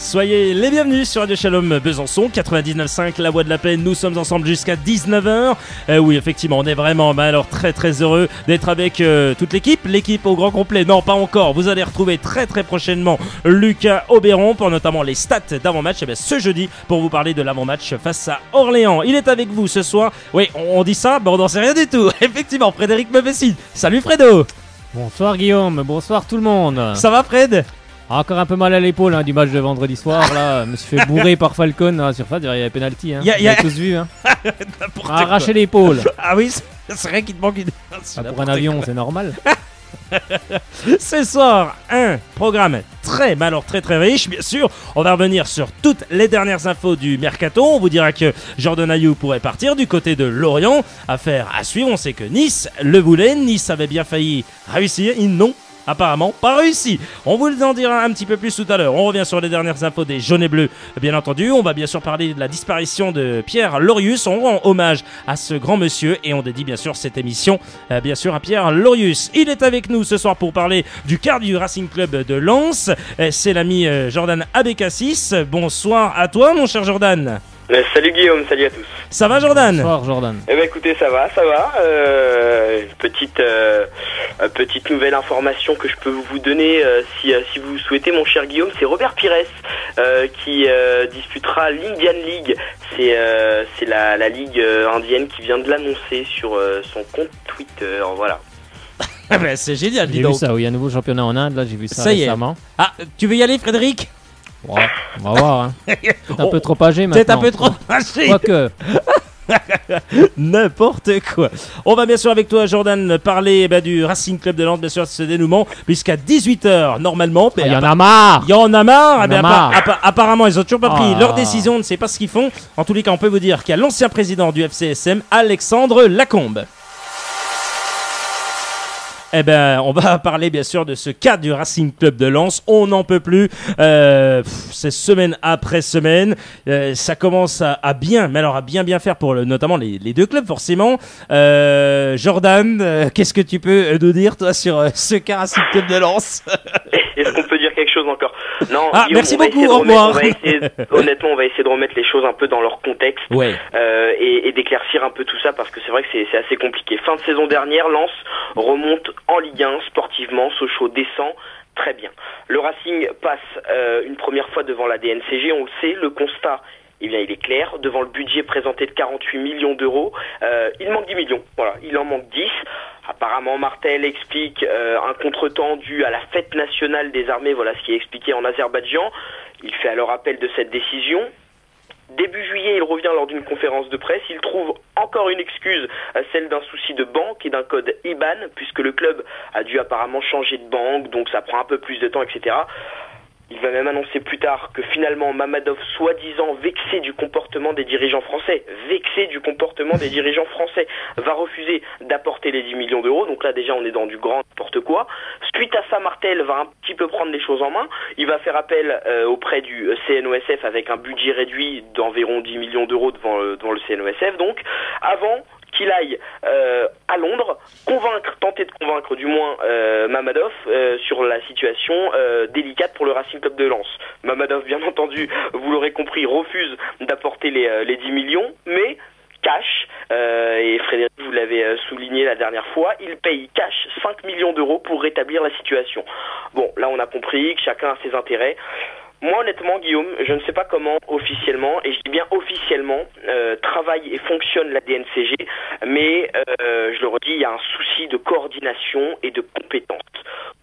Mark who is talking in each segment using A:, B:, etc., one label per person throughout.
A: Soyez les bienvenus sur Radio Shalom Besançon, 99.5, la voix de la paix. Nous sommes ensemble jusqu'à 19h. Oui, effectivement, on est vraiment alors très très heureux d'être avec toute l'équipe au grand complet. Non, pas encore. Vous allez retrouver très très prochainement Lucas Auberon pour notamment les stats d'avant-match ce jeudi pour vous parler de l'avant-match face à Orléans. Il est avec vous ce soir. Oui, on dit ça, mais on n'en sait rien du tout. Effectivement, Frédéric Mevessi. Salut Fredo.
B: Bonsoir Guillaume, bonsoir tout le monde.
A: Ça va Fred?
B: Encore un peu mal à l'épaule du match de vendredi soir. Là, je me suis fait bourrer par Falcon à la surface. Il y avait penalty. Vous avez tous vu. Arracher l'épaule.
A: Ah oui, c'est vrai qu'il te manque une.
B: Pour un avion, c'est normal.
A: Ce soir, un programme très riche, bien sûr. On va revenir sur toutes les dernières infos du Mercato. On vous dira que Jordan Ayew pourrait partir du côté de Lorient. Affaire à suivre, on sait que Nice le voulait. Nice avait bien failli réussir, ils n'ont apparemment pas réussi. On vous en dira un petit peu plus tout à l'heure. On revient sur les dernières infos des jaunes et bleus, bien entendu. On va bien sûr parler de la disparition de Pierre Lorius. On rend hommage à ce grand monsieur et on dédie bien sûr cette émission bien sûr à Pierre Lorius. Il est avec nous ce soir pour parler du quart du Racing Club de Lens. C'est l'ami Jordan Abécassis. Bonsoir à toi mon cher Jordan.
C: Salut Guillaume, salut à tous.
A: Ça va Jordan?
B: Bonsoir Jordan.
C: Eh ben écoutez, ça va. Petite nouvelle information que je peux vous donner si vous souhaitez mon cher Guillaume, c'est Robert Pires qui disputera l'Indian League. C'est la ligue indienne qui vient de l'annoncer sur son compte Twitter, voilà.
A: Ah ben c'est génial, dis
B: J'ai
A: donc.
B: vu ça, oui, il y a un nouveau championnat en Inde, là j'ai vu ça
A: Y
B: récemment.
A: est. Ah, tu veux y aller Frédéric?
B: Ouais, on va voir. Peut-être un peu trop âgé maintenant.
A: Peut-être un peu trop âgé.
B: Quoique.
A: N'importe quoi. On va bien sûr avec toi Jordan parler du Racing Club de Lens, bien sûr de ce dénouement, puisqu'à 18h normalement.
B: Il y en a marre.
A: Il y en a marre.
B: Il y en a marre.
A: Apparemment ils ont toujours pas pris
B: Ah.
A: leur décision, on ne sait pas ce qu'ils font. En tous les cas on peut vous dire qu'il y a l'ancien président du FCSM, Alexandre Lacombe. Eh ben, on va parler bien sûr de ce cas du Racing Club de Lens. On n'en peut plus. C'est semaine après semaine. Ça commence à bien, mais alors à bien faire pour notamment les deux clubs forcément. Jordan, qu'est-ce que tu peux nous dire toi sur ce cas Racing Club de Lens?
C: Est-ce qu'on peut dire quelque chose encore? Non.
A: Ah,
C: Guillaume,
A: merci beaucoup. Au revoir.
C: Honnêtement, on va essayer de remettre les choses un peu dans leur contexte.
A: Ouais.
C: Et d'éclaircir un peu tout ça parce que c'est vrai que c'est assez compliqué. Fin de saison dernière, Lens remonte en Ligue 1 sportivement, Sochaux descend. Très bien. Le Racing passe une première fois devant la DNCG, on le sait, le constat, eh bien, il est clair. Devant le budget présenté de 48 millions d'euros, il manque 10 millions. Voilà, il en manque 10. Apparemment, Martel explique un contretemps dû à la fête nationale des armées, voilà ce qui est expliqué en Azerbaïdjan. Il fait alors appel de cette décision. Début juillet, il revient lors d'une conférence de presse. Il trouve encore une excuse, celle d'un souci de banque et d'un code IBAN, puisque le club a dû apparemment changer de banque, donc ça prend un peu plus de temps, etc. Il va même annoncer plus tard que finalement Mamadov, soi-disant vexé du comportement des dirigeants français, va refuser d'apporter les 10 millions d'euros. Donc là déjà on est dans du grand n'importe quoi. Suite à ça, Martel va un petit peu prendre les choses en main. Il va faire appel auprès du CNOSF avec un budget réduit d'environ 10 millions d'euros devant le CNOSF. Donc avant qu'il aille à Londres, tenter de convaincre du moins Mamadov sur la situation délicate pour le Racing Club de Lens. Mamadov, bien entendu, vous l'aurez compris, refuse d'apporter les 10 millions, mais cash, et Frédéric, vous l'avez souligné la dernière fois, il paye cash 5 millions d'euros pour rétablir la situation. Bon, là on a compris que chacun a ses intérêts. Moi honnêtement Guillaume, je ne sais pas comment officiellement, et je dis bien officiellement, travaille et fonctionne la DNCG, mais je le redis, il y a un souci de coordination et de compétence.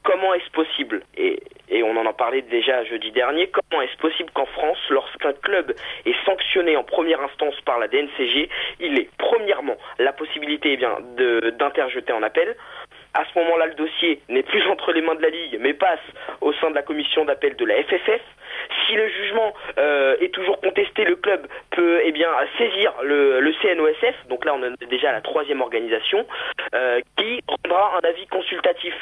C: Comment est-ce possible, et on en a parlé déjà jeudi dernier, comment est-ce possible qu'en France, lorsqu'un club est sanctionné en première instance par la DNCG, il ait premièrement la possibilité d'interjeter en appel. À ce moment-là, le dossier n'est plus entre les mains de la Ligue, mais passe au sein de la commission d'appel de la FFF. Si le jugement est toujours contesté, le club peut saisir le CNOSF, donc là on est déjà à la 3e organisation, qui rendra un avis consultatif.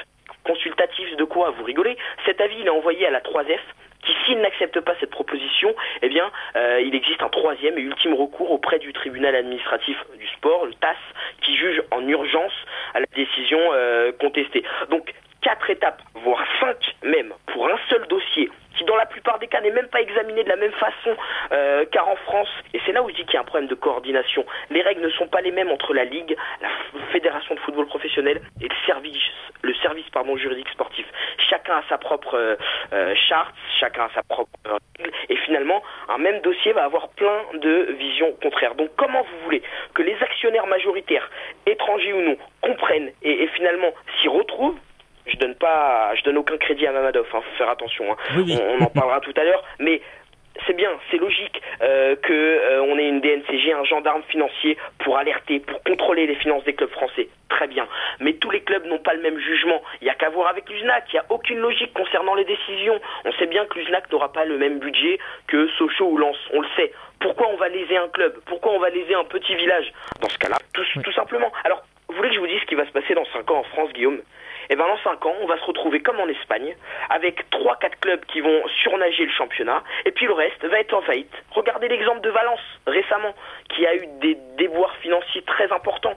C: Consultatif de quoi? Vous rigolez? Cet avis il est envoyé à la 3F, qui s'il n'accepte pas cette proposition, il existe un 3e et ultime recours auprès du tribunal administratif du sport, le TAS, qui juge en urgence à la décision contestée. Donc 4 étapes, voire 5 même, pour un seul dossier, qui dans dans la plupart des cas, n'est même pas examiné de la même façon car en France, et c'est là où je dis qu'il y a un problème de coordination, les règles ne sont pas les mêmes entre la Ligue, la Fédération de football professionnel et le service juridique sportif. Chacun a sa propre charte, chacun a sa propre règle, et finalement, un même dossier va avoir plein de visions contraires. Donc comment vous voulez que les actionnaires majoritaires, étrangers ou non, comprennent et finalement s'y retrouvent? Je donne aucun crédit à Mamadov, faut faire attention, hein.
A: Oui.
C: On en parlera tout à l'heure, mais c'est bien, c'est logique qu'on ait une DNCG, un gendarme financier pour alerter, pour contrôler les finances des clubs français. Très bien. Mais tous les clubs n'ont pas le même jugement. Il n'y a qu'à voir avec l'USNAC. Il n'y a aucune logique concernant les décisions. On sait bien que l'USNAC n'aura pas le même budget que Sochaux ou Lens. On le sait. Pourquoi on va léser un club? Pourquoi on va léser un petit village? Dans ce cas-là, tout simplement. Alors, vous voulez que je vous dise ce qui va se passer dans 5 ans en France, Guillaume? Eh bien, dans 5 ans, on va se retrouver comme en Espagne, avec 3-4 clubs qui vont surnager le championnat, et puis le reste va être en faillite. Regardez l'exemple de Valence, récemment, qui a eu des déboires financiers très importants.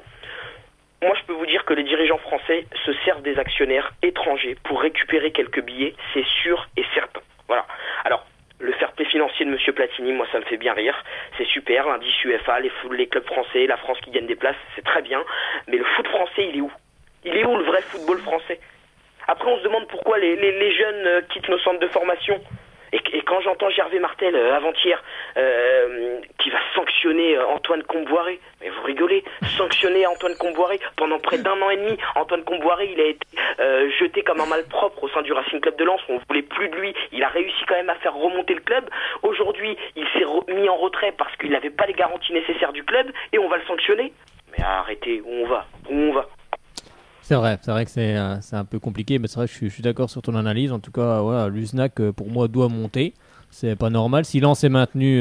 C: Moi, je peux vous dire que les dirigeants français se servent des actionnaires étrangers pour récupérer quelques billets, c'est sûr et certain. Voilà. Alors, le fair play financier de Monsieur Platini, moi, ça me fait bien rire. C'est super, l'indice UEFA, les clubs français, la France qui gagne des places, c'est très bien. Mais le foot français, il est où? Il est où le vrai football français? Après, on se demande pourquoi les jeunes quittent nos centres de formation. Et quand j'entends Gervais Martel avant-hier qui va sanctionner Antoine Comboiré, mais vous rigolez, sanctionner Antoine Comboiré pendant près d'1 an et demi. Antoine Comboiré, il a été jeté comme un malpropre au sein du Racing Club de Lens. On voulait plus de lui. Il a réussi quand même à faire remonter le club. Aujourd'hui, il s'est mis en retrait parce qu'il n'avait pas les garanties nécessaires du club et on va le sanctionner. Mais arrêtez, où on va?
B: C'est vrai que c'est un peu compliqué, mais c'est vrai que je suis d'accord sur ton analyse. En tout cas, voilà, l'USNAC pour moi doit monter. C'est pas normal. Si Lens est maintenu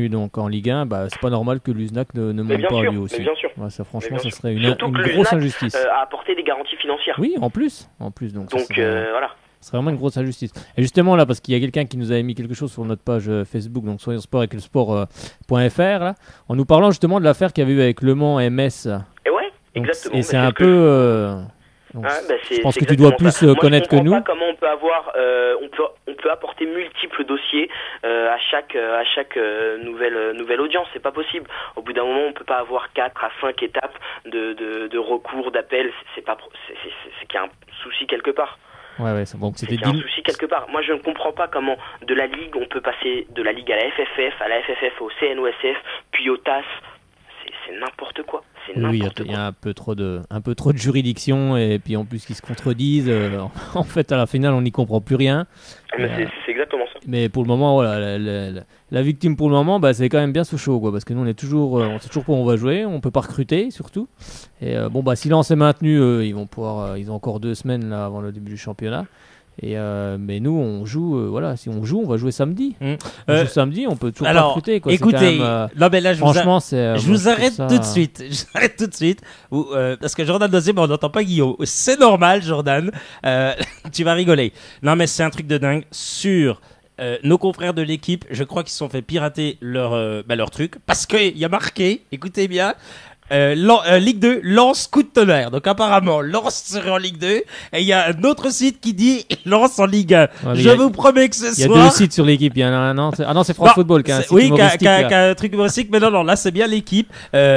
B: donc en Ligue 1, bah c'est pas normal que l'USNAC ne monte pas lui aussi.
C: Bien sûr.
B: Ouais, ça franchement, ça serait une
C: Surtout que
B: grosse injustice.
C: a apporté des garanties financières.
B: Oui, en plus donc
C: voilà.
B: Ce serait vraiment une grosse injustice. Et justement là, parce qu'il y a quelqu'un qui nous avait mis quelque chose sur notre page Facebook, donc Soyons Sport avec le sport.fr, là, en nous parlant justement de l'affaire qu'il y avait eu avec Le Mans MS.
C: Et ouais. Exactement.
B: Et c'est un peu. Je pense que tu dois plus connaître que nous.
C: Moi, je comprends pas comment on peut avoir, on peut apporter multiples dossiers à chaque nouvelle audience. C'est pas possible. Au bout d'un moment, on peut pas avoir 4 à 5 étapes de recours, d'appel. C'est qu'il y a un souci quelque part.
B: Ouais, c'est bon. C'était
C: un souci quelque part. Moi, je ne comprends pas comment de la Ligue, on peut passer de la Ligue à la FFF au CNOSF, puis au TAS. C'est n'importe quoi.
B: Oui, il y a un peu trop de juridiction et puis en plus qu'ils se contredisent. En fait, à la finale, on n'y comprend plus rien.
C: C'est exactement ça.
B: Mais pour le moment, voilà, la victime pour le moment, bah, c'est quand même bien Sochaux, quoi, parce que nous, on sait toujours pas où on va jouer, on peut pas recruter surtout. Et si Lens est maintenu, ils vont pouvoir, ils ont encore 2 semaines là avant le début du championnat. Mais nous on joue si on joue on va jouer samedi. On joue samedi, on peut toujours pas recruter quoi.
A: Écoutez, non mais là je vous arrête
B: ça...
A: tout de suite. Parce que Jordan Dosé, on n'entend pas Guillaume. C'est normal Jordan. Tu vas rigoler. Non mais c'est un truc de dingue sur nos confrères de l'équipe. Je crois qu'ils se sont fait pirater leur truc parce qu'il y a marqué, écoutez bien, Ligue 2, Lens coup de tonnerre. Donc apparemment Lens serait en Ligue 2 et il y a un autre site qui dit Lens en Ligue 1. Ouais, je vous promets que ce soir.
B: Il y a 2 sites sur l'équipe. Il y en a un. C'est France Football qui a un site humoristique.
A: Qui a un truc humoristique. Mais non, là c'est bien l'équipe.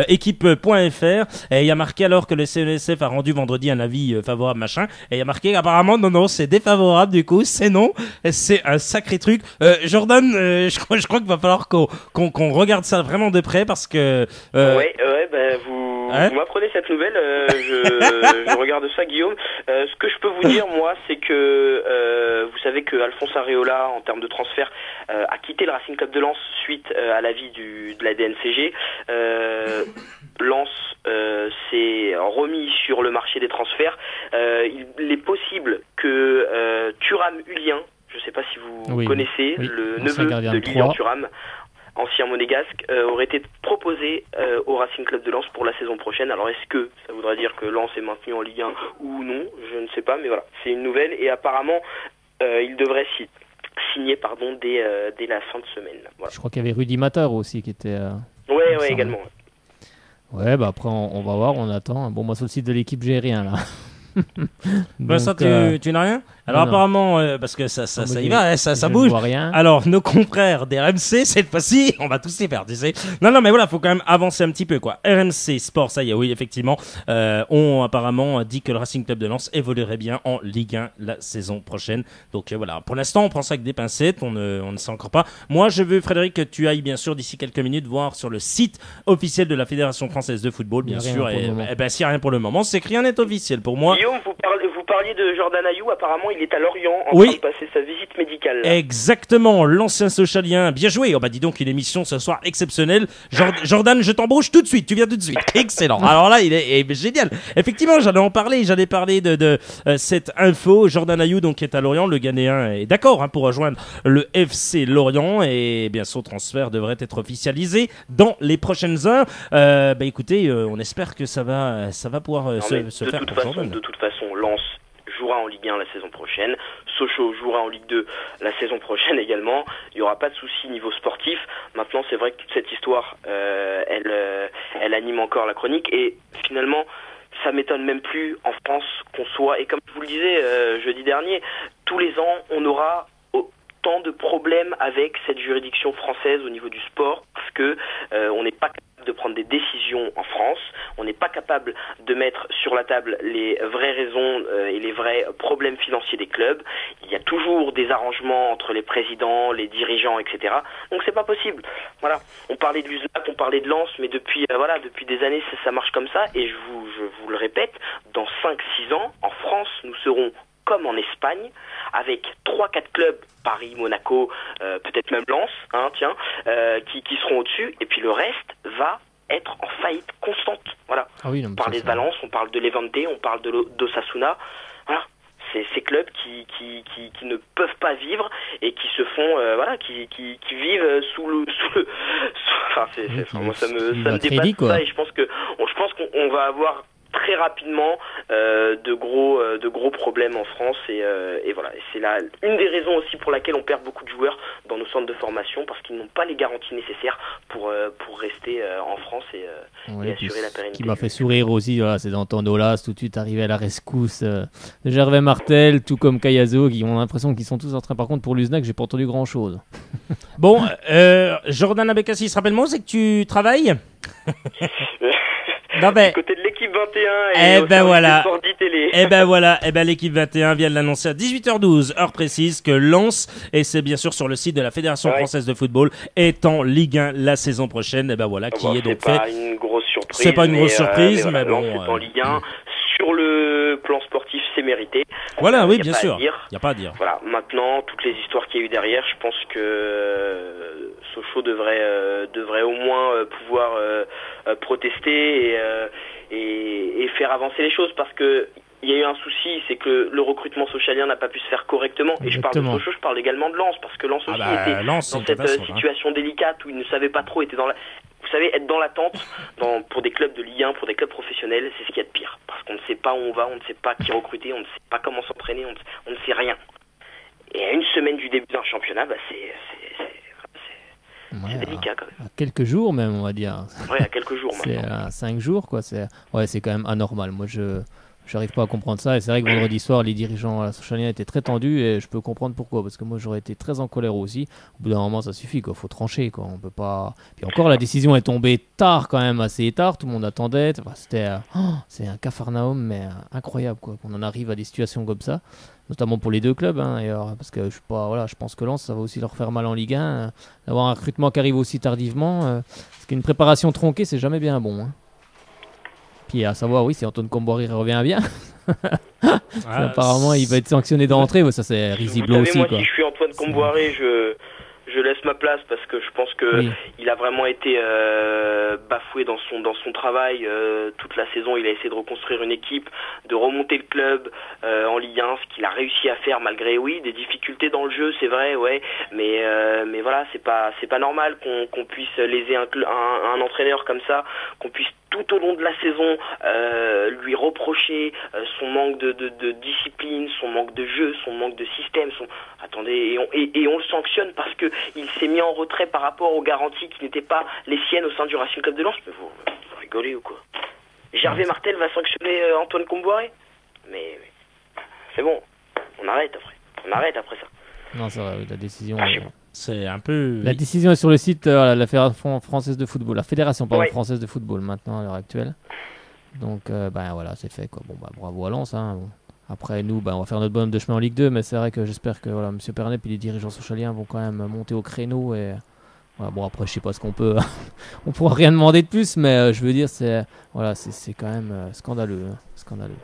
A: Équipe.fr. Et il y a marqué alors que le CNSF a rendu vendredi un avis favorable machin. Et il y a marqué apparemment non c'est défavorable du coup. C'est non. C'est un sacré truc. Jordan, je crois qu'il va falloir qu'on regarde ça vraiment de près parce que.
C: Vous m'apprenez cette nouvelle, je regarde ça, Guillaume. Ce que je peux vous dire, moi, c'est que vous savez que Alphonse Areola, en termes de transfert, a quitté le Racing Club de Lens suite à l'avis de la DNCG. Lens s'est remis sur le marché des transferts. Il est possible que Thuram Hulien, je ne sais pas si vous connaissez, le neveu de Lilian Thuram, ancien monégasque, aurait été proposé au Racing Club de Lens pour la saison prochaine. Alors est-ce que ça voudrait dire que Lens est maintenu en Ligue 1 ou non? Je ne sais pas, mais voilà, c'est une nouvelle et apparemment il devrait signer dès la fin de semaine. Voilà.
B: Je crois qu'il y avait Rudy Matar aussi qui était...
C: Ouais, également.
B: Ouais, après on va voir, on attend. Bon, moi sur le site de l'équipe, j'ai rien là.
A: Donc, ça, tu n'as rien? Alors
B: Non, non.
A: apparemment, parce que ça
B: moi,
A: y va, ça
B: je ne
A: bouge.
B: vois rien.
A: Alors nos confrères d'RMC, cette fois-ci, on va tous les faire, tu sais. Non, mais voilà, faut quand même avancer un petit peu, quoi. RMC Sport, ça y est, oui, effectivement, ont apparemment dit que le Racing Club de Lens évoluerait bien en Ligue 1 la saison prochaine. Donc voilà, pour l'instant, on prend ça avec des pincettes, on ne sait encore pas. Moi, je veux, Frédéric, que tu ailles bien sûr d'ici quelques minutes voir sur le site officiel de la Fédération française de football, bien
B: Il y a
A: sûr.
B: rien pour le moment.
A: Et ben, s'il n'y a rien pour le moment, c'est que rien n'est officiel pour moi.
C: Guillaume, vous parliez de Jordan Ayou, apparemment il est à Lorient en
A: Oui.
C: train de passer sa visite médicale. Là.
A: Exactement, l'ancien socialien, bien joué. Oh bah dis donc, une émission ce soir exceptionnelle. Jordan, je t'embauche tout de suite, tu viens tout de suite. Excellent. Alors là, il est génial. Effectivement, j'allais parler de cette info. Jordan Ayou, donc, qui est à Lorient, le Ghanéen est d'accord pour rejoindre le FC Lorient et bien son transfert devrait être officialisé dans les prochaines heures. Bah écoutez, on espère que ça va pouvoir
C: Non, mais
A: se faire pour Jordan.
C: de toute façon, Lens jouera en Ligue 1 la saison prochaine. Sochaux jouera en Ligue 2 la saison prochaine également. Il n'y aura pas de souci niveau sportif. Maintenant, c'est vrai que toute cette histoire, elle anime encore la chronique. Et finalement, ça m'étonne même plus en France qu'on soit... Et comme je vous le disais jeudi dernier, tous les ans, on aura autant de problèmes avec cette juridiction française au niveau du sport parce que on n'est pas capable de prendre des décisions en France, on n'est pas capable de mettre sur la table les vraies raisons et les vrais problèmes financiers des clubs. Il y a toujours des arrangements entre les présidents, les dirigeants, etc. Donc c'est pas possible. Voilà. On parlait de l'USNAC, on parlait de Lens, mais depuis des années ça marche comme ça. Et je vous le répète, dans 5-6 ans, en France, nous serons comme en Espagne, avec 3-4 clubs, Paris, Monaco, peut-être même Lens, qui seront au-dessus, et puis le reste va être en faillite constante. Voilà.
B: Ah oui, non,
C: On parle de Valence, on parle de Levante, on parle d'Osasuna. Voilà. C'est ces clubs qui ne peuvent pas vivre et qui se font qui vivent sous le moi ça me dépasse
B: vite,
C: ça et je pense qu'on va avoir très rapidement de gros problèmes en France et voilà. Et c'est là une des raisons aussi pour laquelle on perd beaucoup de joueurs dans nos centres de formation parce qu'ils n'ont pas les garanties nécessaires pour rester en France et assurer la pérennité.
B: Ce qui m'a fait sourire aussi, voilà, c'est d'entendre Olas tout de suite arriver à la rescousse de Gervais Martel, tout comme Kayazo, qui ont l'impression qu'ils sont tous en train. Par contre, pour l'USNAC, j'ai pas entendu grand chose.
A: Bon, Jordan Abekassis, rappelle-moi, c'est que tu travailles Non,
C: du côté de l'équipe 21 et au
A: voilà.
C: sport télé.
A: L'équipe 21 vient de l'annoncer à 18h12, heure précise, que Lens, et c'est bien sûr sur le site de la Fédération française de football, est en Ligue 1 la saison prochaine. Qui est donc fait.
C: C'est pas une grosse surprise.
A: C'est pas une grosse surprise, mais bon.
C: Lens est en Ligue 1. Sur le plan sportif, c'est mérité.
A: Voilà, oui, bien sûr. Il n'y a pas à dire.
C: Voilà. Maintenant, toutes les histoires qu'il y a eu derrière, je pense que Sochaux devrait au moins pouvoir protester et faire avancer les choses parce que il y a eu un souci, c'est que le recrutement socialien n'a pas pu se faire correctement. Et je parle de Sochaux, je parle également de Lens parce que Lens aussi était dans cette situation délicate où il ne savait pas trop, était dans la... Vous savez, être dans l'attente pour des clubs de Ligue 1, pour des clubs professionnels, c'est ce qu'il y a de pire. Parce qu'on ne sait pas où on va, on ne sait pas qui recruter, on ne sait pas comment s'entraîner, on ne sait rien. Et à une semaine du début d'un championnat, c'est délicat quand même.
B: À quelques jours même, on va dire.
C: Ouais, à quelques jours
B: c'est
C: maintenant.
B: à 5 jours, quoi. C'est quand même anormal. Moi, je n'arrive pas à comprendre ça. Et c'est vrai que vendredi soir, les dirigeants à la Sochalienne étaient très tendus et je peux comprendre pourquoi. Parce que moi, j'aurais été très en colère aussi. Au bout d'un moment, ça suffit, quoi. Faut trancher, quoi. On peut pas. Puis encore, la décision est tombée tard, quand même, assez tard. Tout le monde attendait. Enfin, c'est un capharnaüm, mais incroyable, quoi. Qu'on en arrive à des situations comme ça. Notamment pour les deux clubs, parce que je pense que Lens, ça va aussi leur faire mal en Ligue 1. D'avoir un recrutement qui arrive aussi tardivement, parce qu'une préparation tronquée, c'est jamais bien bon. Hein. Puis à savoir, oui, si Antoine Comboiré revient bien, apparemment il va être sanctionné d'entrée. Ça c'est risible aussi.
C: Moi,
B: quoi.
C: Si je suis Antoine Comboiré, je laisse ma place parce que je pense que il a vraiment été bafoué dans son travail toute la saison. Il a essayé de reconstruire une équipe, de remonter le club en Ligue 1, ce qu'il a réussi à faire malgré des difficultés dans le jeu, c'est vrai, mais voilà, c'est pas normal qu'on puisse léser un entraîneur comme ça, qu'on puisse tout au long de la saison lui reprocher son manque de discipline, son manque de jeu, son manque de système. Attendez, et on le sanctionne parce que il s'est mis en retrait par rapport aux garanties qui n'étaient pas les siennes au sein du Racing Club de Lens. Mais vous rigolez ou quoi? Gervais Martel va sanctionner Antoine Comboiré? Mais c'est bon. On arrête après ça.
B: Non, c'est vrai, la décision.
A: C'est un peu.
B: La décision est sur le site la Fédération française de football, la Fédération française de football maintenant à l'heure actuelle. Donc voilà, c'est fait quoi. Bon bravo à Lens. Hein. Après nous, on va faire notre bonhomme de chemin en Ligue 2, mais c'est vrai que j'espère que voilà, Monsieur Pernet et les dirigeants sochaliens vont quand même monter au créneau et voilà, bon après je sais pas ce qu'on peut, on pourra rien demander de plus, mais je veux dire c'est quand même scandaleux, scandaleux.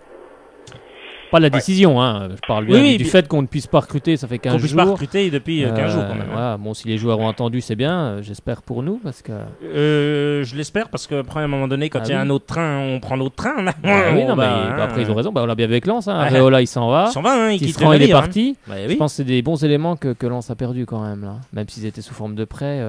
B: Pas la décision, hein. Je parle bien du fait qu'on ne puisse pas recruter, ça fait 15 jours.
A: Qu'on puisse pas recruter depuis 15 jours quand même.
B: Voilà. Bon, si les joueurs ont entendu, c'est bien, j'espère pour nous. Parce que...
A: je l'espère parce que après, à un moment donné, quand il y a un autre train, on prend l'autre train.
B: Après, ils ont raison. On l'a bien avec Lens. Hein. Areola, il s'en va.
A: Il s'en va, il quitte le
B: navire. Il est
A: navire,
B: parti.
A: Hein.
B: Je pense que c'est des bons éléments que Lens a perdu quand même. Là. Même s'ils étaient sous forme de prêt,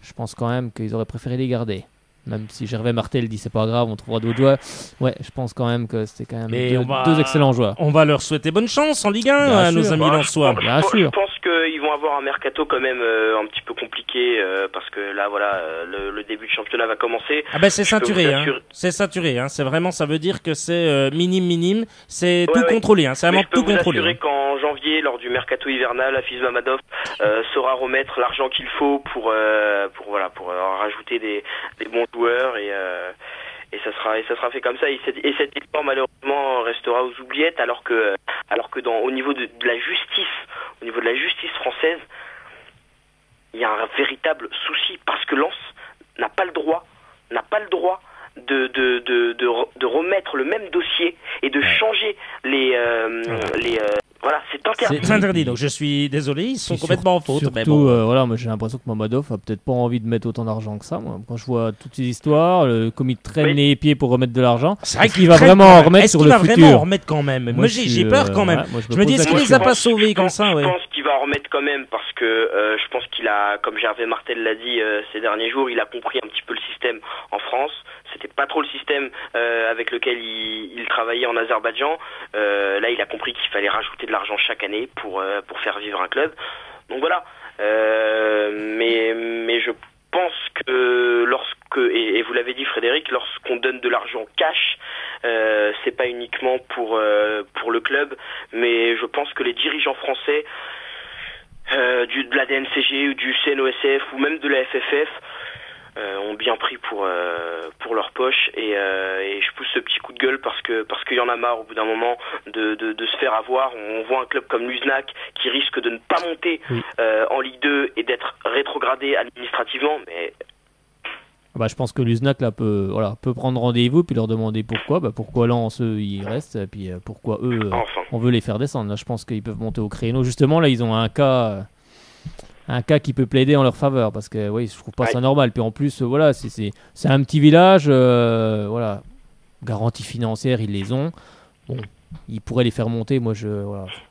B: je pense quand même qu'ils auraient préféré les garder. Même si Gervais Martel dit c'est pas grave, on trouvera d'autres joueurs. Ouais, je pense quand même que c'était quand même deux excellents joueurs.
A: On va leur souhaiter bonne chance en Ligue 1 à nos amis lensois.
B: Bien sûr.
C: Je pense qu'ils vont avoir un mercato quand même un petit peu compliqué parce que là voilà le début du championnat va commencer.
A: Ah ben c'est ceinturé, hein. C'est ceinturé, hein. C'est vraiment, ça veut dire que c'est minime, c'est tout contrôlé, hein. C'est vraiment tout contrôlé.
C: Je peux vous assurer qu'en janvier, lors du mercato hivernal, Hafiz Mamadov saura remettre l'argent qu'il faut pour rajouter des bons joueurs et ça sera fait comme ça et cette histoire malheureusement restera aux oubliettes alors que au niveau de la justice française il y a un véritable souci parce que Lens n'a pas le droit de remettre le même dossier et de changer voilà, c'est interdit.
A: C'est interdit, donc je suis désolé, ils sont complètement en faute.
B: Surtout,
A: mais bon.
B: voilà, moi j'ai l'impression que Mamadov a peut-être pas envie de mettre autant d'argent que ça. Moi, quand je vois toutes ces histoires, le comité traîne les pieds pour remettre de l'argent.
A: C'est vrai
B: qu'il va vraiment en remettre sur le futur.
A: Est-ce qu'il va vraiment en remettre quand même? Moi j'ai peur quand même. Je me dis, est-ce qu'il les a pas sauvés comme ça?
C: Je pense qu'il va en remettre quand même parce que je pense qu'il a, comme Gervais Martel l'a dit ces derniers jours, il a compris un petit peu le système en France. C'était pas trop le système avec lequel il travaillait en Azerbaïdjan. Là, il a compris qu'il fallait rajouter de l'argent chaque année pour faire vivre un club. Donc voilà. Mais je pense que et vous l'avez dit Frédéric, lorsqu'on donne de l'argent cash, c'est pas uniquement pour le club, mais je pense que les dirigeants français de la DNCG ou du CNOSF ou même de la FFF ont bien pris pour leur poche et je pousse ce petit coup de gueule parce qu'il y en a marre au bout d'un moment de se faire avoir. On voit un club comme l'Uznac qui risque de ne pas monter en Ligue 2 et d'être rétrogradé administrativement, mais
B: je pense que l'Uznac là peut prendre rendez-vous puis leur demander pourquoi Lens eux ils restent et puis pourquoi eux on veut les faire descendre. Là je pense qu'ils peuvent monter au créneau. Justement là ils ont un cas qui peut plaider en leur faveur parce que je trouve pas ça normal. Puis en plus c'est un petit village, garantie financière ils les ont. Bon, ils pourraient les faire monter. Moi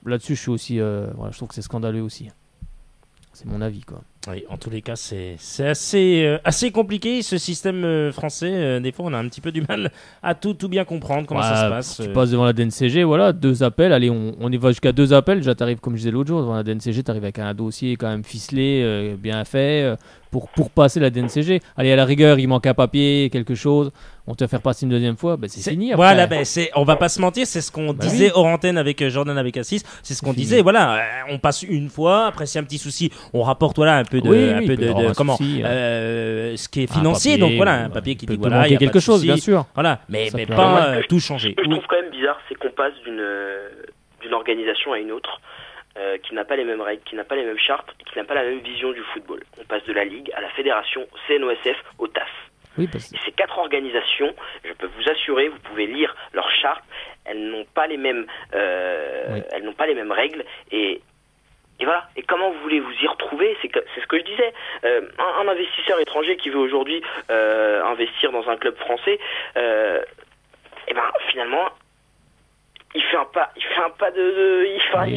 B: là-dessus je suis aussi je trouve que c'est scandaleux aussi. C'est mon avis quoi.
A: Oui, en tous les cas, c'est assez compliqué ce système français. Des fois, on a un petit peu du mal à tout bien comprendre comment ça se passe.
B: Tu passes devant la DNCG, 2 appels. Allez, on y va jusqu'à 2 appels. Déjà, t'arrives, comme je disais l'autre jour, devant la DNCG, t'arrives avec un dossier quand même ficelé, bien fait, pour passer la DNCG. Allez, à la rigueur, il manque un papier, quelque chose. On te fait faire passer une deuxième fois, c'est fini. Après.
A: Voilà, on va pas se mentir, c'est ce qu'on disait hors antenne avec Jordan Abécassis. C'est ce qu'on disait. Voilà, on passe une fois. Après, s'il y a un petit souci, on rapporte un peu de comment ce qui est financier.
B: Papier,
A: donc voilà, un papier qui dit
B: il y a quelque chose, bien sûr.
A: Voilà, mais pas tout changer.
C: Ce que je trouve quand même bizarre, c'est qu'on passe d'une organisation à une autre. Qui n'a pas les mêmes règles, qui n'a pas les mêmes chartes, qui n'a pas la même vision du football. On passe de la Ligue à la Fédération, au CNOSF, au TAS.
B: Oui,
C: Et ces 4 organisations, je peux vous assurer, vous pouvez lire leurs chartes, elles n'ont pas les mêmes règles et voilà. Et comment vous voulez vous y retrouver? C'est ce que je disais. Un investisseur étranger qui veut aujourd'hui investir dans un club français, finalement. Il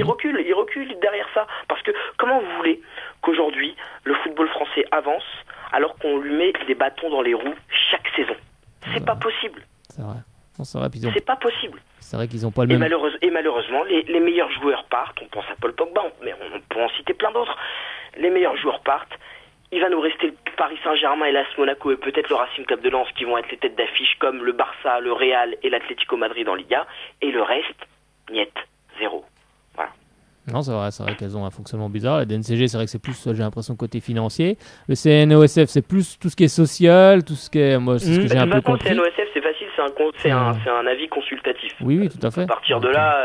C: recule derrière ça. Parce que comment vous voulez qu'aujourd'hui le football français avance alors qu'on lui met des bâtons dans les roues chaque saison? C'est pas possible.
B: C'est vrai. Non, c'est vrai,
C: c'est pas possible.
B: C'est vrai qu'ils ont pas le même.
C: Et malheureusement, les meilleurs joueurs partent. On pense à Paul Pogba, mais on peut en citer plein d'autres. Les meilleurs joueurs partent. Il va nous rester le Paris Saint-Germain et l'AS Monaco et peut-être le Racing Club de Lens qui vont être les têtes d'affiche comme le Barça, le Real et l'Atlético Madrid en Liga. Et le reste, niet, zéro. Voilà.
B: Non, c'est vrai qu'elles ont un fonctionnement bizarre. La DNCG, c'est vrai que c'est plus, j'ai l'impression, côté financier. Le CNOSF, c'est plus tout ce qui est social, tout ce qui est. Moi, c'est ce que j'ai un peu compris.
C: Le CNOSF, c'est facile, c'est un avis consultatif.
B: Oui, tout à fait.
C: À partir de là.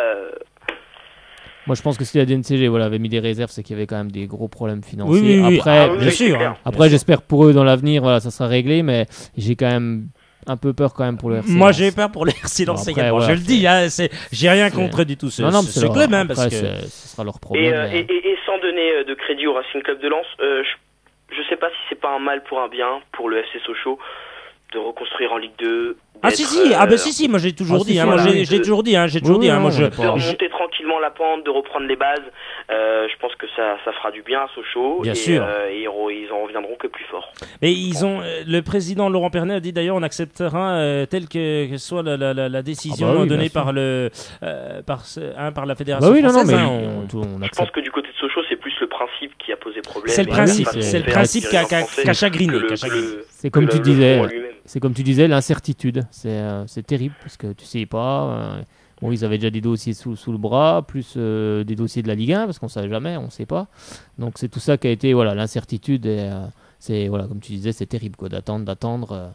B: Moi, je pense que si la DNCG avait mis des réserves, c'est qu'il y avait quand même des gros problèmes financiers.
A: Oui.
B: Après,
A: bien sûr.
B: Après, j'espère pour eux dans l'avenir, ça sera réglé, mais j'ai quand même un peu peur quand même pour le RC.
A: Moi, j'ai peur pour le RC Lens également. Je le dis, j'ai rien contre du tout ce club, même parce que
B: ce sera leur problème.
C: Et sans donner de crédit au Racing Club de Lens, je sais pas si c'est pas un mal pour un bien pour le FC Sochaux de reconstruire en Ligue 2.
A: Si, moi j'ai toujours dit, j'ai toujours dit,
C: de remonter tranquillement la pente, de reprendre les bases. Je pense que ça fera du bien à Sochaux.
A: Bien sûr.
C: Et ils en reviendront que plus fort.
A: Mais le président Laurent Pernet a dit d'ailleurs, on acceptera telle que soit la décision donnée par la fédération française.
C: Je pense que du côté de Sochaux, c'est plus le principe qui a posé problème.
A: C'est le principe qui a chagriné.
B: C'est comme tu disais. C'est comme tu disais, l'incertitude. C'est terrible parce que tu sais pas. Ils avaient déjà des dossiers sous le bras, plus des dossiers de la Ligue 1 parce qu'on savait jamais, on sait pas. Donc c'est tout ça qui a été l'incertitude. Et c'est comme tu disais, c'est terrible quoi, d'attendre,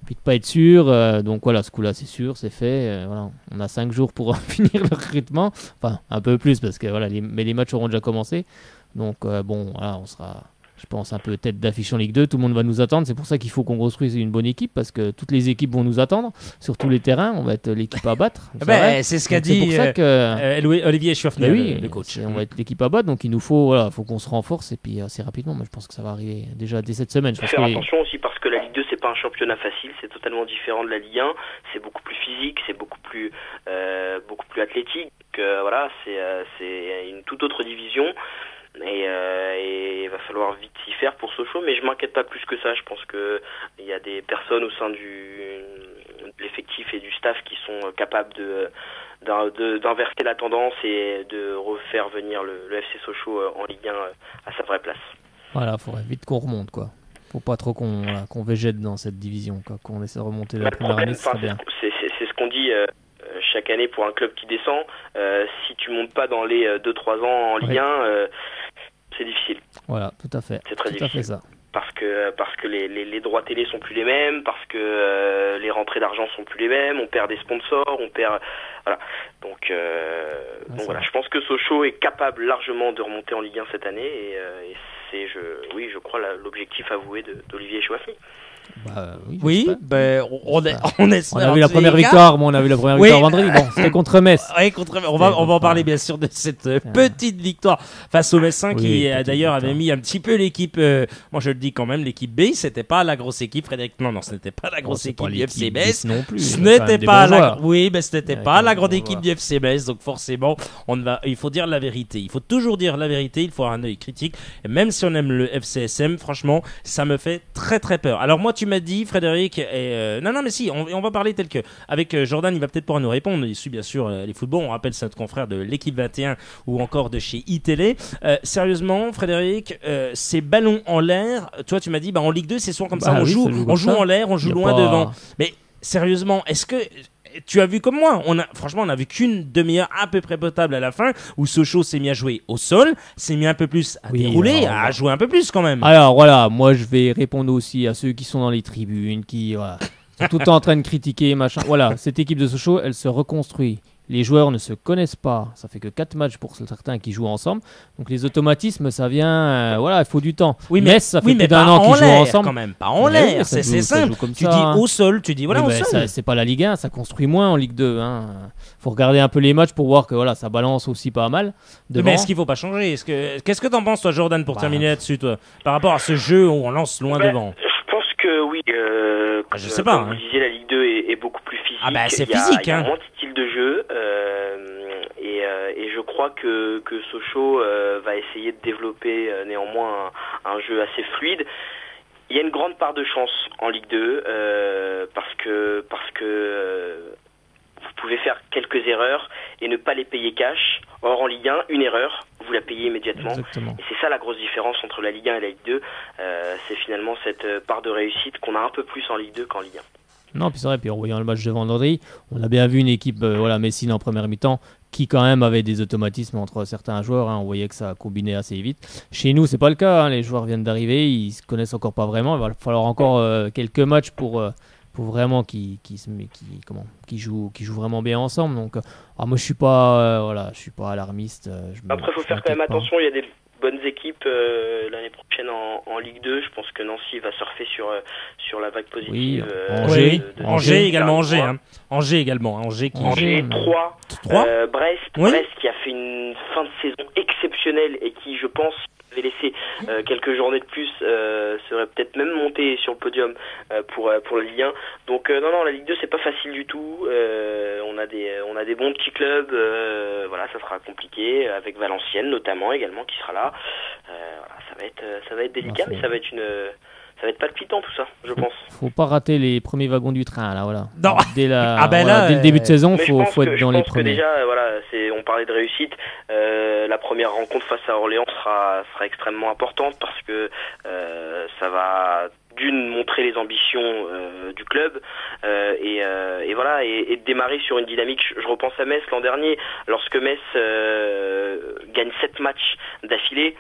B: puis de pas être sûr. Donc ce coup-là, c'est sûr, c'est fait. On a 5 jours pour finir le recrutement. Enfin, un peu plus parce que mais les matchs auront déjà commencé. Donc on sera. Je pense un peu tête d'affiche en Ligue 2, tout le monde va nous attendre. C'est pour ça qu'il faut qu'on construise une bonne équipe parce que toutes les équipes vont nous attendre sur tous les terrains. On va être l'équipe à battre.
A: C'est ce qu'a dit Olivier Schwaffner, le coach.
B: On va être l'équipe à battre, donc il nous faut qu'on se renforce et puis assez rapidement. Mais je pense que ça va arriver déjà dès cette semaine.
C: Faire attention aussi parce que la Ligue 2 c'est pas un championnat facile, c'est totalement différent de la Ligue 1. C'est beaucoup plus physique, c'est beaucoup plus athlétique. C'est une toute autre division. Et il va falloir vite s'y faire pour Sochaux, mais je m'inquiète pas plus que ça. Je pense que il y a des personnes au sein de l'effectif et du staff qui sont capables d'inverser la tendance et de refaire venir le FC Sochaux en Ligue 1 à sa vraie place.
B: Voilà, faudrait vite qu'on remonte quoi. Faut pas trop qu'on végète dans cette division quoi, qu'on essaie de remonter la première année, c'est bien.
C: C'est ce qu'on dit chaque année pour un club qui descend. Si tu montes pas dans les 2-3 ans en Ligue 1, c'est difficile.
B: Voilà, tout à fait.
C: C'est très difficile.
B: À fait ça.
C: Parce que les droits télé sont plus les mêmes, parce que les rentrées d'argent sont plus les mêmes, on perd des sponsors, Donc je pense que Sochaux est capable largement de remonter en Ligue 1 cette année et c'est je crois l'objectif avoué d'Olivier Chouafny.
A: On espère.
B: On a vu la première victoire, vendredi. Bon, c'était contre Metz.
A: On va en parler bien sûr de cette petite victoire face au Messin qui d'ailleurs avait mis un petit peu l'équipe. Moi je le dis quand même, l'équipe B, c'était pas la grosse équipe. Frédéric, non, ce n'était pas la grosse équipe du FC Metz
B: non plus.
A: Ce n'était pas la grande équipe du FC Metz. Donc forcément, il faut dire la vérité. Il faut toujours dire la vérité. Il faut avoir un œil critique. Et même si on aime le FCSM, franchement, ça me fait très très peur. Alors moi, tu m'as dit, Frédéric, non mais si, on va parler tel que avec Jordan, il va peut-être pouvoir nous répondre. Il suit bien sûr les footballs. On rappelle, c'est notre confrère de l'équipe 21 ou encore de chez iTélé. Sérieusement, Frédéric, ces ballons en l'air, toi tu m'as dit, en Ligue 2 c'est souvent comme ça, on joue en l'air, on joue loin devant. Mais sérieusement, est-ce que tu as vu comme moi, franchement on a vu qu'une demi-heure à peu près potable à la fin où Sochaux s'est mis à jouer au sol, s'est mis un peu plus à dérouler, à jouer un peu plus quand même.
B: Alors voilà, moi je vais répondre aussi à ceux qui sont dans les tribunes, qui sont tout le temps en train de critiquer, machin. Voilà, cette équipe de Sochaux, elle se reconstruit. Les joueurs ne se connaissent pas. Ça fait que 4 matchs pour certains qui jouent ensemble. Donc les automatismes, ça vient... il faut du temps.
A: Mais
B: ça fait plus d'un an qu'ils jouent ensemble.
A: Quand même, pas en l'air. C'est simple. Tu dis au sol, tu dis au sol.
B: C'est pas la Ligue 1, ça construit moins en Ligue 2. Faut regarder un peu les matchs pour voir que ça balance aussi pas mal.
A: Mais est-ce qu'il faut pas changer ? Qu'est-ce que t'en penses toi, Jordan, pour terminer là-dessus, toi, par rapport à ce jeu où on lance loin devant ?
C: Je pense que oui.
A: Je sais pas.
C: Comme vous disiez, la Ligue 2 est beaucoup plus physique.
A: C'est physique.
C: Il y a moins de style de jeu. Et je crois que Sochaux va essayer de développer néanmoins un jeu assez fluide. Il y a une grande part de chance en Ligue 2 parce que vous pouvez faire quelques erreurs et ne pas les payer cash. Or en Ligue 1, une erreur, vous la payez immédiatement.
B: Exactement.
C: Et c'est ça la grosse différence entre la Ligue 1 et la Ligue 2. C'est finalement cette part de réussite qu'on a un peu plus en Ligue 2 qu'en Ligue 1.
B: Non, puis c'est vrai, puis en voyant le match de vendredi, on a bien vu une équipe, Messine en première mi-temps, qui quand même avait des automatismes entre certains joueurs. On voyait que ça a combiné assez vite. Chez nous, c'est pas le cas. Les joueurs viennent d'arriver, ils se connaissent encore pas vraiment. Il va falloir encore quelques matchs pour vraiment qu'ils jouent vraiment bien ensemble. Donc, moi, je suis pas alarmiste.
C: Après, il faut faire quand même attention. Il y a des bonnes équipes l'année prochaine en Ligue 2. Je pense que Nancy va surfer sur la vague positive.
B: Oui,
A: Angers également. Angers également. Angers 3.
C: Brest qui a fait une fin de saison exceptionnelle et qui, je pense, avait laissé quelques journées de plus, serait peut-être même monté sur le podium pour la Ligue 1. Donc non, la Ligue 2 c'est pas facile du tout. On a des bons petits clubs. Ça sera compliqué avec Valenciennes notamment également qui sera là. Ça va être délicat, mais ça va être palpitant tout ça, je pense.
B: Faut pas rater les premiers wagons du train là, voilà.
A: Non.
B: Dès le début de saison, faut être dans les premiers.
C: Je pense que déjà, on parlait de réussite. La première rencontre face à Orléans sera extrêmement importante parce que ça va montrer les ambitions du club et de démarrer sur une dynamique. Je repense à Metz l'an dernier, lorsque Metz gagne 7 matchs d'affilée.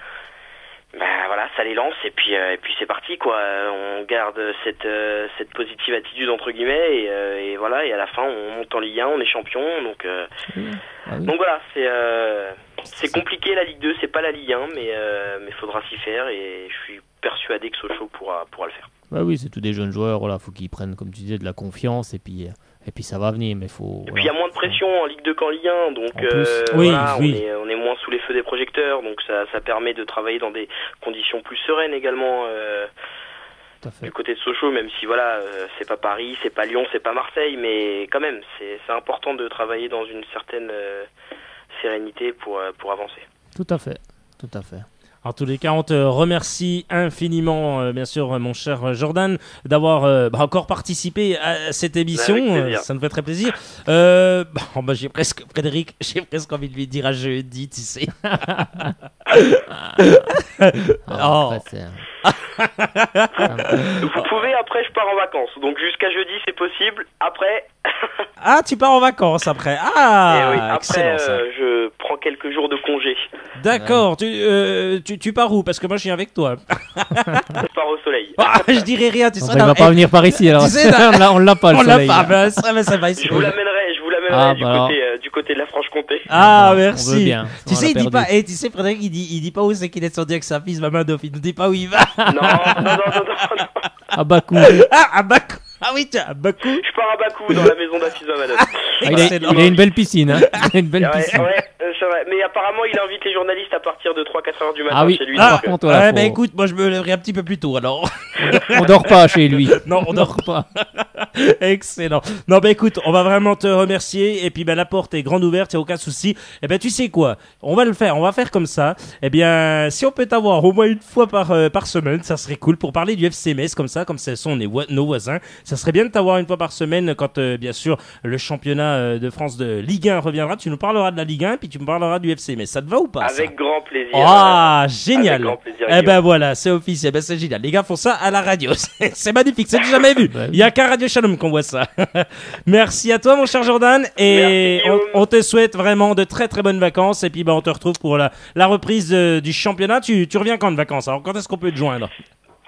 C: Ça les lance et puis c'est parti quoi. On garde cette positive attitude entre guillemets et à la fin on monte en Ligue 1, on est champion donc voilà, c'est compliqué la Ligue 2, c'est pas la Ligue 1 mais faudra s'y faire et je suis persuadé que Sochaux pourra le faire.
B: Bah oui, c'est tous des jeunes joueurs, faut qu'ils prennent comme tu disais de la confiance et puis ça va venir, mais faut.
C: Et puis il y a moins de pression en Ligue 2 qu'en Ligue 1, donc on est moins sous les feux des projecteurs, donc ça permet de travailler dans des conditions plus sereines également. Du côté de Sochaux, même si c'est pas Paris, c'est pas Lyon, c'est pas Marseille, mais quand même c'est important de travailler dans une certaine sérénité pour avancer.
B: Tout à fait.
A: En tous les cas, on te remercie infiniment, bien sûr, mon cher Jordan, d'avoir encore participé à cette émission. Ça nous fait très plaisir. J'ai presque envie de lui dire à jeudi, tu sais.
C: Vous pouvez, après je pars en vacances. Donc jusqu'à jeudi c'est possible. Après...
A: tu pars en vacances après.
C: Après je prends quelques jours de congé.
A: D'accord. Tu pars où? Parce que moi je suis avec toi.
C: Je pars au soleil.
A: Je dirais rien. Tu sais,
B: il va pas venir par ici alors. On l'a pas le soleil.
A: On l'a pas. Ça va ici.
C: Je vous l'amènerai du côté de la Franche-Comté.
A: Merci.
B: On veut bien.
A: Tu sais, il dit pas. Tu sais, Frédéric, il dit pas où c'est qu'il est sorti avec sa fille, Maman Dauphine. Il nous dit pas où il va.
C: Non.
B: À Bakou.
A: À Bakou. Ah oui, tiens, à Bakou.
C: Je pars à Bakou, dans la maison d'Afis Mamadou.
B: Il a une belle piscine, hein. Piscine.
C: Ouais, c'est vrai. Mais apparemment, il invite les journalistes à partir de 3-4 heures du matin chez lui.
B: Par contre,
A: écoute, moi je me lèverai un petit peu plus tôt alors.
B: On dort pas chez lui.
A: Non, on dort pas. Excellent. Non, écoute, on va vraiment te remercier. Et puis, la porte est grande ouverte, il n'y a aucun souci. Tu sais quoi? On va le faire. On va faire comme ça. Si on peut t'avoir au moins une fois par semaine, ça serait cool pour parler du FC Metz, comme ce sont nos voisins. Ça serait bien de t'avoir une fois par semaine quand, bien sûr, le championnat de France de Ligue 1 reviendra. Tu nous parleras de la Ligue 1 et puis tu me parleras du FC Metz. Ça te va ou pas?
C: Avec grand plaisir.
A: Génial.
C: Avec grand plaisir,
A: voilà, c'est officiel. C'est génial. Les gars font ça à la radio. C'est magnifique. C'est du jamais vu. Il y a qu'à Radio Shalom qu'on voit ça. Merci à toi, mon cher Jordan. Et on te souhaite vraiment de très très bonnes vacances. Et puis, on te retrouve pour la reprise du championnat. Tu reviens quand de vacances? Alors, quand est-ce qu'on peut te joindre?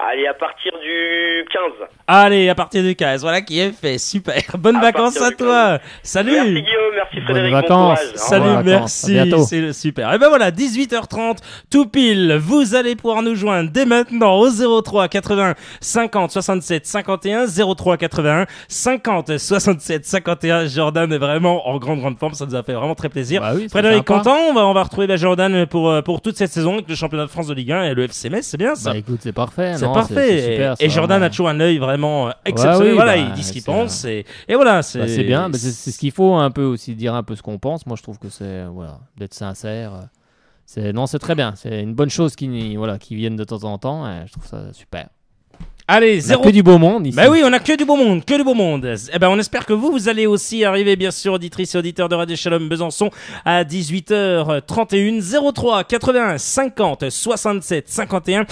C: Allez, à partir du 15.
A: Allez, à partir du 15. Voilà qui est fait. Super. Bonnes vacances à toi. Salut.
C: Merci Guillaume, merci Frédéric.
B: Bonnes vacances.
A: Salut, merci. C'est super. Et voilà, 18h30, tout pile. Vous allez pouvoir nous joindre dès maintenant au 03 80 50 67 51. 03 81 50 67 51. Jordan est vraiment en grande forme. Ça nous a fait vraiment très plaisir. Frédéric content. On va retrouver Jordan pour toute cette saison avec le championnat de France de Ligue 1 et le FC Metz. C'est bien ça.
B: Écoute, c'est parfait.
A: C'est parfait.
B: C'est super,
A: et Jordan a toujours un œil vraiment exceptionnel. Il dit ce qu'il pense. Et voilà.
B: C'est bien. C'est ce qu'il faut un peu aussi, dire un peu ce qu'on pense. Moi, je trouve que c'est d'être sincère. C'est très bien. C'est une bonne chose qui vienne de temps en temps. Et je trouve ça super.
A: Allez,
B: On a
A: zéro.
B: que du beau monde ici.
A: Bah oui, on a que du beau monde, que du beau monde. Eh ben, on espère que vous allez aussi arriver, bien sûr, auditrices et auditeurs de Radio Shalom Besançon, à 18h31, 03 81 50 67 51,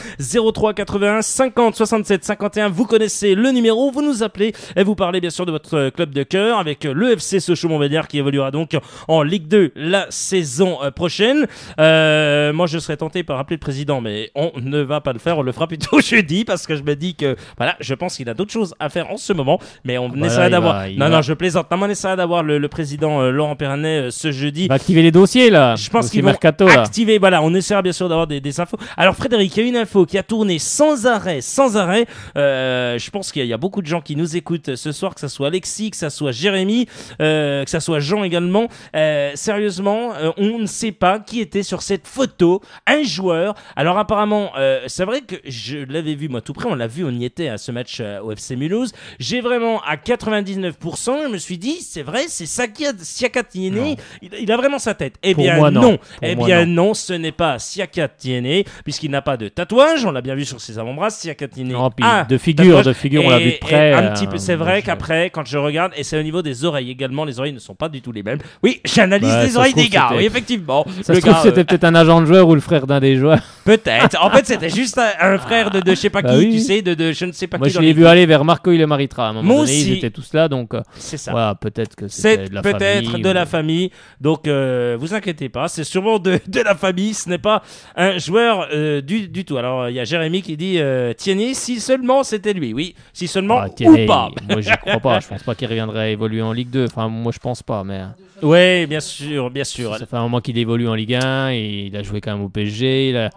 A: 03 81 50 67 51. Vous connaissez le numéro, vous nous appelez et vous parlez, bien sûr, de votre club de cœur avec le FC Sochaux-Montbéliard qui évoluera donc en Ligue 2 la saison prochaine. Moi, je serais tenté par appeler le président, mais on ne va pas le faire, on le fera plutôt jeudi parce que je me dis que voilà, je pense qu'il a d'autres choses à faire en ce moment, mais on essaiera d'avoir. Non, je plaisante. Non, mais on essaiera d'avoir le président Laurent Pernet ce jeudi.
B: Va activer les dossiers là.
A: Je pense
B: Dossier
A: qu'ils vont
B: mercato, là.
A: activer. Voilà, on essaiera bien sûr d'avoir des infos. Alors Frédéric, il y a une info qui a tourné sans arrêt. Je pense qu'il y a beaucoup de gens qui nous écoutent ce soir, que ça soit Alexis, que ça soit Jérémy, que ça soit Jean également. Sérieusement, on ne sait pas qui était sur cette photo. Un joueur. Alors apparemment, c'est vrai que je l'avais vu moi tout près. On l'a vu, on y était à ce match au FC Mulhouse. J'ai vraiment à 99%, je me suis dit, c'est vrai, c'est Siaka Tiéné. Il a vraiment sa tête. Eh
B: Pour
A: bien
B: moi, non.
A: Eh
B: Pour moi,
A: bien non, ce n'est pas Siaka Tiéné, puisqu'il n'a pas de tatouage. On l'a bien vu sur ses avant-bras. Siaka Tiéné.
B: Non, puis de figure, on l'a vu de près.
A: Un petit peu. C'est vrai qu'après, quand je regarde, et c'est au niveau des oreilles également, les oreilles ne sont pas du tout les mêmes. Oui, j'analyse les oreilles des gars. Oui, effectivement.
B: Ça se trouve, c'était peut-être un agent de joueur ou le frère d'un des joueurs.
A: Peut-être. En fait, c'était juste un frère de je sais pas qui,
B: oui.
A: tu sais, de je ne sais pas
B: Moi,
A: qui.
B: je l'ai vu aller vers Marco Le Maritra. À un moment
A: Moi
B: donné,
A: aussi.
B: ils étaient tous là, donc
A: c'est ça.
B: voilà, peut-être que c'était de la famille.
A: C'est peut-être de la famille. Donc, vous inquiétez pas, c'est sûrement de la famille. Ce n'est pas un joueur du tout. Alors, il y a Jérémy qui dit Tierney, si seulement c'était lui. Oui, si seulement
B: Tierney,
A: ou pas.
B: Moi, j'y crois pas. Je pense pas qu'il reviendrait évoluer en Ligue 2. Enfin, moi, je pense pas, mais.
A: Oui, bien sûr, bien sûr.
B: Ça fait un moment qu'il évolue en Ligue 1. Il a joué quand même au PSG.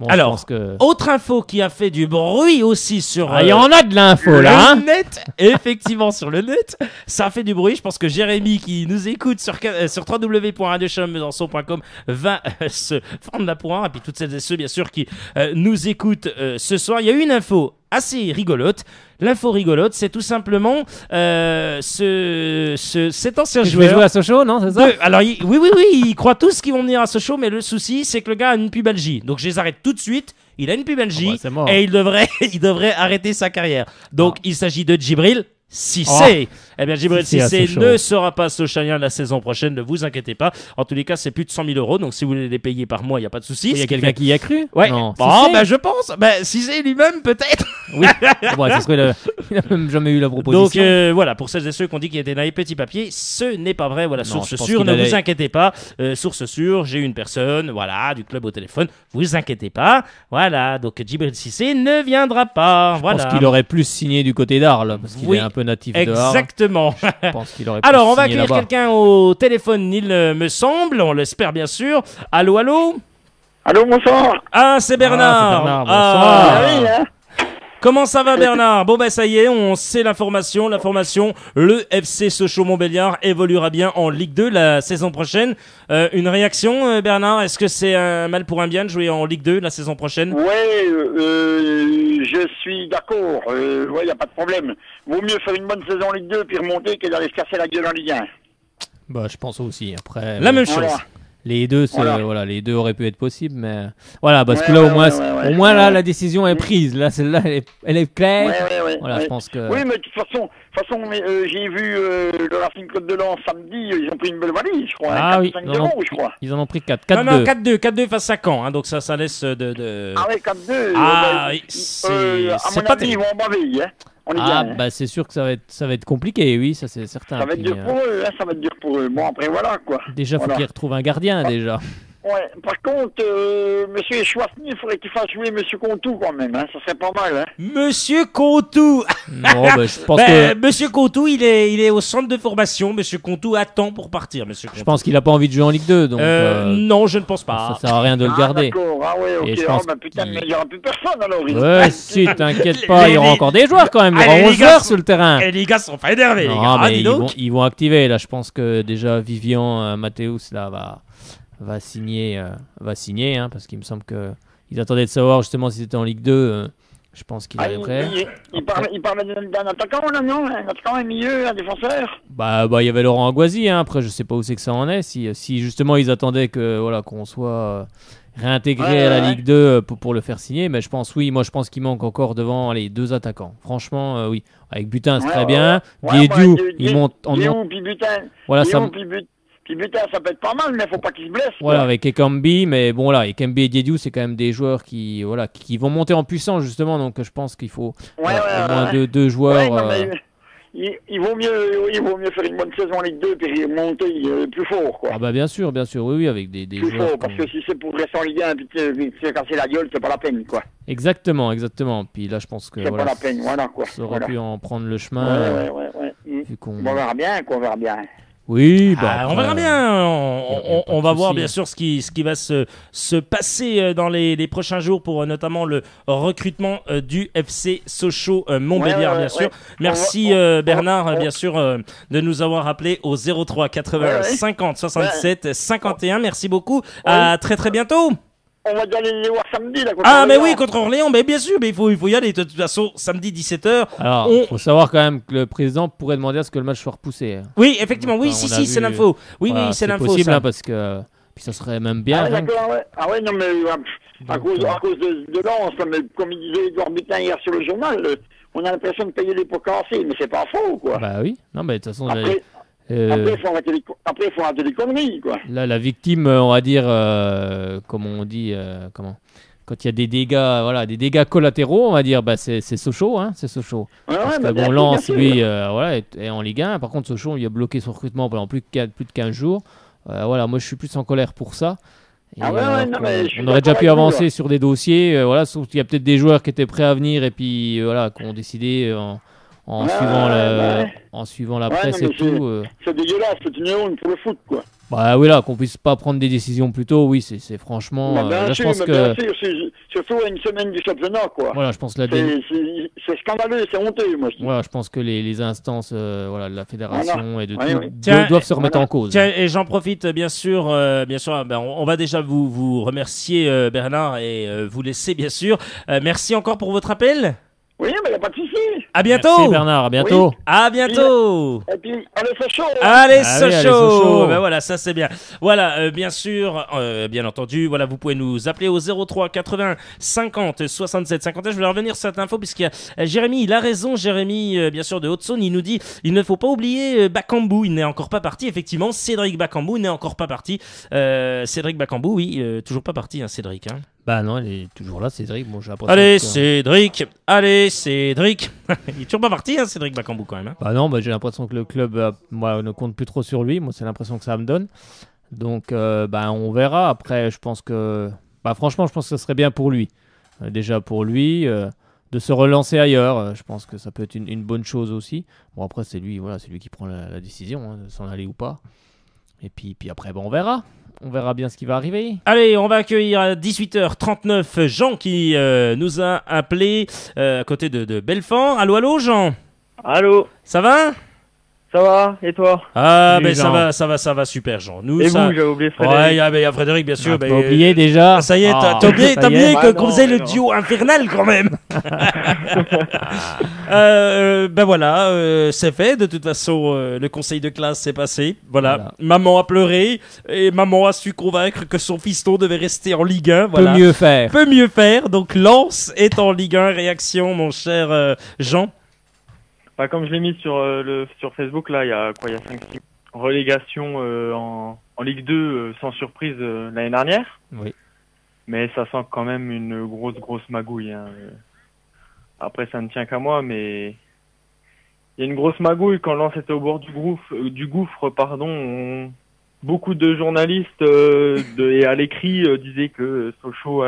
B: Bon,
A: alors,
B: je pense que...
A: autre info qui a fait du bruit aussi sur
B: il y en a de l'info là.
A: le net, effectivement sur le net, ça a fait du bruit. Je pense que Jérémy qui nous écoute sur www.radioshalombesançon.com va se prendre la poire, et puis toutes celles et ceux bien sûr qui nous écoutent ce soir. Il y a eu une info assez rigolote. L'info rigolote, c'est tout simplement cet ancien
B: Je
A: joueur.
B: vais jouer à Sochaux, non, c'est ça?
A: Alors, oui, ils croient tous qu'ils vont venir à Sochaux, mais le souci, c'est que le gars a une pubalgie. Donc, je les arrête tout de suite. Il a une pubalgie
B: c'est mort.
A: et il devrait arrêter sa carrière. Donc, il s'agit de Djibril Cissé. Eh bien, Djibril Cissé ne sera pas Sochalien la saison prochaine, ne vous inquiétez pas. En tous les cas, c'est plus de 100 000 €. Donc, si vous voulez les payer par mois, il n'y a pas de souci.
B: Il y a quelqu'un qui y a cru?
A: Ouais.
B: Non.
A: Je pense. Cissé lui-même, peut-être.
B: Oui. Ça serait il n'a même jamais eu la proposition.
A: Donc, voilà, pour celles et ceux qui ont dit qu'il était dans les petits papiers, ce n'est pas vrai. Voilà, source sûre, ne vous inquiétez pas. Source sûre, j'ai une personne, voilà, du club au téléphone. Vous inquiétez pas. Voilà, donc Djibril Cissé ne viendra pas.
B: Je pense qu'il aurait plus signé du côté d'Arles, parce qu'il est un peu natif de Arles.
A: Exactement.
B: Je pense qu'il aurait plus
A: Alors, on va
B: signé
A: accueillir
B: là-bas.
A: quelqu'un au téléphone, il me semble. On l'espère bien sûr. Allô, allô?
D: Allô, bonsoir.
A: Ah, c'est Bernard.
B: c'est Bernard, bonsoir.
D: Ah oui, hein.
A: Comment ça va Bernard? Bon ça y est, on sait l'information, le FC Sochaux-Montbéliard évoluera bien en Ligue 2 la saison prochaine. Une réaction Bernard, est-ce que c'est un mal pour un bien de jouer en Ligue 2 la saison prochaine?
D: Ouais, je suis d'accord, ouais, y a pas de problème. Vaut mieux faire une bonne saison en Ligue 2 puis remonter que d'aller se casser la gueule en Ligue 1.
B: Je pense aussi. Après,
A: La même chose.
D: Voilà.
B: Les deux, les deux auraient pu être possibles, mais voilà, parce que là,
D: Ouais,
B: au moins là, la décision est prise. Là, celle-là, elle est claire.
D: Ouais.
B: Voilà, je pense que.
D: Oui, mais de toute façon, j'ai vu le Racing Club de Lens samedi, ils ont pris une belle valise, je crois.
B: Ah
D: 4,
B: oui,
D: 5 euros, je crois.
B: Ils en ont pris 4.
A: Non,
B: 4-2.
A: 4-2 face à Caen, hein, donc ça laisse de...
D: Ah ouais, 4-2.
A: Ah,
D: à
A: oui,
D: mon
A: pas
D: avis, ils
A: terrible.
D: vont en baver, hein. On est
B: Ah,
D: bien, hein.
B: c'est sûr que ça va être compliqué, oui, ça c'est certain.
D: Ça va être
B: Puis,
D: dur pour eux, hein, ça va être dur pour eux. Bon, après, voilà, quoi.
B: Déjà, faut
D: Voilà.
B: qu'ils retrouvent un gardien, déjà.
D: Ouais, par contre, monsieur Chouafny, il faudrait qu'il fasse jouer monsieur Contou quand même, hein, ça serait pas mal, hein.
A: Monsieur Contou.
B: Non, je pense que.
A: Monsieur Contou, il est au centre de formation. Monsieur Contou attend pour partir, monsieur Contou.
B: Je pense qu'il a pas envie de jouer en Ligue 2, donc.
A: Non, je ne pense pas.
B: Ça sert à rien de le garder.
D: D'accord, ah ouais, ok,
B: Et je pense
D: putain,
B: qu'il-
D: mais il n'y aura plus personne alors.
B: Ouais, si, t'inquiète pas, il y aura
A: les-
B: encore des joueurs quand même. Il y
A: Allez,
B: aura
A: les
B: 11
A: gars
B: joueurs
A: sont-
B: sur le terrain.
A: Et les gars sont pas énervés, les
B: Non,
A: gars.
B: mais
A: Dis donc.
B: ils vont activer. Là, je pense que déjà Vivian Mathéus là va signer, hein, parce qu'il me semble que ils attendaient de savoir justement si c'était en Ligue 2 Je pense qu'il arriverait.
D: Il parle d'un attaquant, là, non? Un attaquant, un milieu, un défenseur?
B: Bah, il y avait Laurent Aguazi, hein. Après, je sais pas où c'est que ça en est. Si justement ils attendaient que voilà qu'on soit réintégré à la Ligue 2 pour le faire signer, mais je pense moi je pense qu'il manque encore devant les 2 attaquants. Franchement, oui. Avec Butin, c'est très bien. Diédiou, il monte en
D: Guillaume, puis Butin.
B: Voilà,
D: Puis Butin, ça peut être pas mal, mais faut pas qu'il se blesse.
B: Voilà, avec Ekambi, mais bon là, Ekambi et Diédiou, c'est quand même des joueurs qui vont monter en puissance justement, donc je pense qu'il faut au moins deux joueurs.
D: Il vaut mieux faire une bonne saison en Ligue 2 puis monter plus fort, quoi.
B: Ah bah bien sûr, oui, avec des
D: plus
B: joueurs.
D: Fort, parce que si c'est pour rester en Ligue 1 puis te casser la gueule, c'est pas la peine, quoi.
B: Exactement. Puis là, je pense que
D: c'est pas la peine, voilà, quoi.
B: Ça aurait pu en prendre le chemin.
D: Vu on verra bien, quoi, on verra bien.
B: Oui,
A: on verra bien. On va voir bien sûr ce qui va se passer dans les prochains jours pour notamment le recrutement du FC Sochaux Montbéliard, bien sûr. Merci Bernard, bien sûr, de nous avoir appelé au 03 80 50 67 51. Merci beaucoup. À très très bientôt.
D: On va déjà les voir samedi là.
A: Mais oui, contre Orléans, mais bien sûr, mais il faut y aller de toute façon samedi 17h.
B: Alors, il faut savoir quand même que le président pourrait demander à ce que le match soit repoussé.
A: Oui, effectivement, donc, si, c'est l'info. Oui, c'est l'info.
B: C'est possible, parce que puis ça serait même bien.
D: Non, mais à cause de Lens, comme il disait Edouard Butin hier sur le journal, on a l'impression de payer les pots cassés, mais c'est pas faux, quoi.
B: Bah oui, non, mais de toute façon.
D: Après, il faut arrêter les conneries, quoi.
B: Là, la victime, on va dire, comme on dit, quand il y a des dégâts collatéraux, on va dire, c'est Sochaux, c'est Sochaux. Parce que Lens, lui, est en Ligue 1. Par contre, Sochaux, il a bloqué son recrutement pendant plus de 15 jours. Moi, je suis plus en colère pour ça. Et, on aurait déjà pu avancer sur des dossiers, sauf qu'il y a peut-être des joueurs qui étaient prêts à venir et puis qui ont décidé en suivant la presse et tout.
D: C'est dégueulasse, c'est une honte pour le foot, quoi.
B: Bah oui, là, qu'on puisse pas prendre des décisions plus tôt, oui, c'est franchement.
D: Je pense que. Bien sûr, surtout à une semaine du championnat, quoi.
B: Voilà, je pense que
D: c'est scandaleux, c'est honteux, moi.
B: Voilà, je pense que les instances, de la fédération et de tout doivent se remettre en cause.
A: Tiens, et j'en profite, bien sûr, on va déjà vous remercier, Bernard, et vous laisser, bien sûr. Merci encore pour votre appel.
D: Oui, mais il n'y a pas de souci.
A: À bientôt.
B: Merci Bernard, à bientôt.
A: Oui. À bientôt.
D: Et puis, allez Sochaux.
A: Allez Sochaux. Ben voilà, ça c'est bien. Voilà, bien sûr, bien entendu, voilà, vous pouvez nous appeler au 03 80 50 67 51. Je voulais revenir sur cette info puisqu'il y a Jérémy, il a raison, Jérémy, bien sûr de Haute-Saône, il nous dit, il ne faut pas oublier Bakambu, il n'est encore pas parti. Effectivement, Cédric Bakambu n'est encore pas parti. Cédric Bakambu, oui, toujours pas parti, Cédric.
B: Bah non, il est toujours là, Cédric. Bon, j'ai
A: Cédric. Il est toujours pas parti, Cédric Bakambu, quand même.
B: Bah non, j'ai l'impression que le club ne compte plus trop sur lui. Moi, c'est l'impression que ça me donne. Donc, on verra. Après, je pense que... franchement, je pense que ça serait bien pour lui. Déjà pour lui, de se relancer ailleurs. Je pense que ça peut être une bonne chose aussi. Bon, après, c'est lui qui prend la décision, de s'en aller ou pas. Et puis après, on verra. On verra bien ce qui va arriver.
A: Allez, on va accueillir à 18h39 Jean qui nous a appelé à côté de Belfort. Allô, Jean.
E: Allô.
A: Ça va ?
E: Ça va, et toi ?
A: Ça va, super, Jean.
E: Vous, j'ai oublié Frédéric.
A: Ouais, il y a Frédéric, bien sûr.
B: T'as oublié déjà.
A: Ça y est, t'as oublié qu'on faisait le duo infernal, quand même. C'est fait. De toute façon, le conseil de classe s'est passé. Voilà. Maman a pleuré et maman a su convaincre que son fiston devait rester en Ligue 1. Voilà. Peut mieux faire. Donc, Lens est en Ligue 1. Réaction, mon cher Jean.
E: Comme je l'ai mis sur Facebook, là, il y a 5-6 relégations en Ligue 2 sans surprise l'année dernière.
B: Oui.
E: Mais ça sent quand même une grosse magouille. Après, ça ne tient qu'à moi, mais il y a une grosse magouille. Quand Lens était au bord du gouffre, beaucoup de journalistes et à l'écrit disaient que Sochaux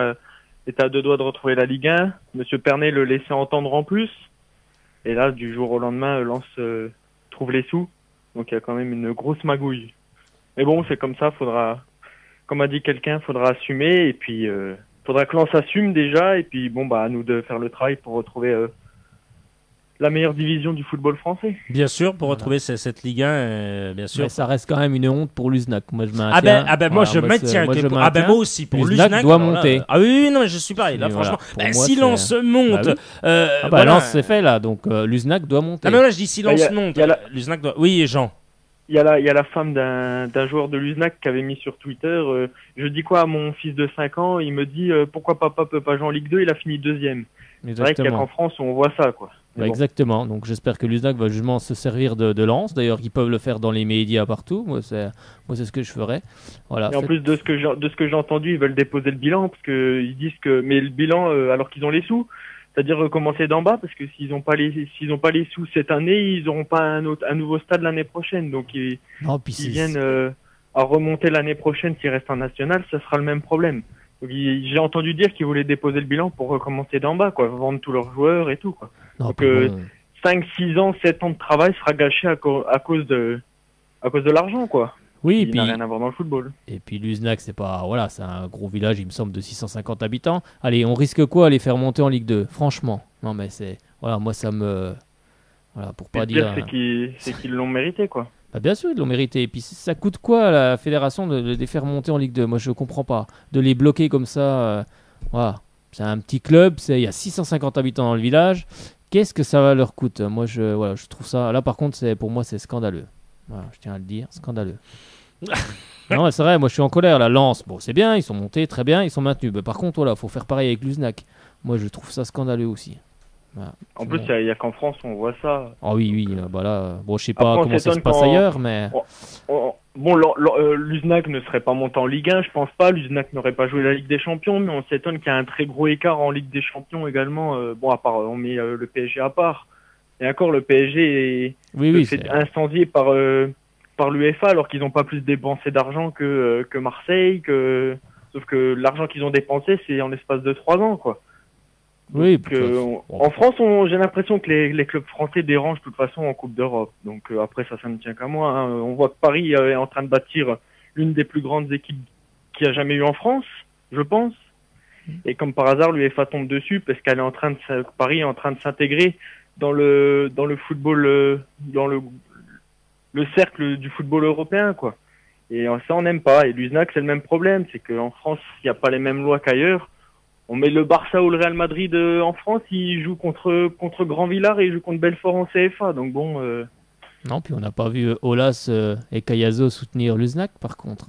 E: était à 2 doigts de retrouver la Ligue 1. Monsieur Pernet le laissait entendre en plus. Et là, du jour au lendemain, Lens trouve les sous. Donc il y a quand même une grosse magouille. Mais bon, c'est comme ça, comme a dit quelqu'un, faudra assumer. Et puis, faudra que Lens assume déjà. Et puis, à nous de faire le travail pour retrouver la meilleure division du football français.
A: Bien sûr, pour retrouver cette Ligue 1, bien sûr.
B: Mais ça reste quand même une honte pour l'USNAC. Moi, je maintiens.
A: Moi, je maintiens. Moi aussi, pour
B: l'USNAC doit monter.
A: Oui, non, je suis pareil. Là, franchement, si Lens monte.
B: Lens, c'est fait là, donc l'USNAC doit monter.
A: Mais là, je dis si Lens monte. L'USNAC doit. Oui, Jean.
E: Il y a la femme d'un joueur de l'USNAC qui avait mis sur Twitter je dis quoi à mon fils de 5 ans, il me dit pourquoi papa peut pas jouer en Ligue 2, il a fini 2e. C'est vrai qu'il y a qu'en France on voit ça quoi.
B: Exactement, donc j'espère que l'USNAC va justement se servir de Lens, d'ailleurs ils peuvent le faire dans les médias partout, moi c'est ce que je ferais. Voilà,
E: et en plus de ce que j'ai entendu, ils veulent déposer le bilan parce que ils disent que mais le bilan alors qu'ils ont les sous, c'est-à-dire recommencer d'en bas parce que s'ils n'ont pas les sous cette année, ils n'auront pas un nouveau stade l'année prochaine. Donc ils viennent à remonter l'année prochaine s'ils restent en national, ça sera le même problème. Donc j'ai entendu dire qu'ils voulaient déposer le bilan pour recommencer d'en bas, quoi, vendre tous leurs joueurs et tout, quoi. Donc 5, 6 ans, 7 ans de travail sera gâché à cause de l'argent, quoi.
B: Oui,
E: il n'a rien à voir dans le football.
B: Et puis l'USNAC, c'est un gros village, il me semble, de 650 habitants. Allez, on risque quoi à les faire monter en Ligue 2 ? Franchement. Non, mais moi ça me... Voilà, pour pas dire...
E: C'est qu'ils l'ont mérité, quoi.
B: Bah bien sûr, ils l'ont mérité. Et puis ça coûte quoi à la fédération de les faire monter en Ligue 2 ? Moi, je comprends pas. De les bloquer comme ça, voilà. C'est un petit club, il y a 650 habitants dans le village. Qu'est-ce que ça va leur coûter ? Moi, je trouve ça... Là, par contre, pour moi, c'est scandaleux. Voilà, je tiens à le dire, scandaleux. Non, c'est vrai, moi je suis en colère. La Lens, bon, c'est bien, ils sont montés, très bien, ils sont maintenus. Mais par contre, voilà, faut faire pareil avec l'USNAC. Moi, je trouve ça scandaleux aussi. Voilà.
E: En plus, il y a qu'en France on voit ça.
B: Ah oui, là, bon, je sais pas comment ça se passe ailleurs, mais...
E: Bon, l'USNAC ne serait pas monté en Ligue 1, je pense pas. L'USNAC n'aurait pas joué la Ligue des Champions, mais on s'étonne qu'il y a un très gros écart en Ligue des Champions également. Bon, à part, on met le PSG à part. Et encore, le PSG est fait incendié par l'UEFA alors qu'ils n'ont pas plus dépensé d'argent que Marseille, sauf que l'argent qu'ils ont dépensé, c'est en l'espace de 3 ans, quoi.
B: Oui,
E: en France, j'ai l'impression que les clubs français dérangent de toute façon en Coupe d'Europe. Donc après, ça ne tient qu'à moi. Hein. On voit que Paris est en train de bâtir l'une des plus grandes équipes qu'il y a jamais eu en France, je pense. Et comme par hasard, l'UEFA tombe dessus parce qu'elle est Paris est en train de s'intégrer dans le football, dans le cercle du football européen, quoi. Et ça, on n'aime pas. Et l'USNAC, c'est le même problème, c'est qu'en France, il n'y a pas les mêmes lois qu'ailleurs. On met le Barça ou le Real Madrid en France, ils jouent contre Grand Villard et ils jouent contre Belfort en CFA. Donc bon.
B: Non, puis on n'a pas vu Olas et Cayazo soutenir l'USNAC, par contre.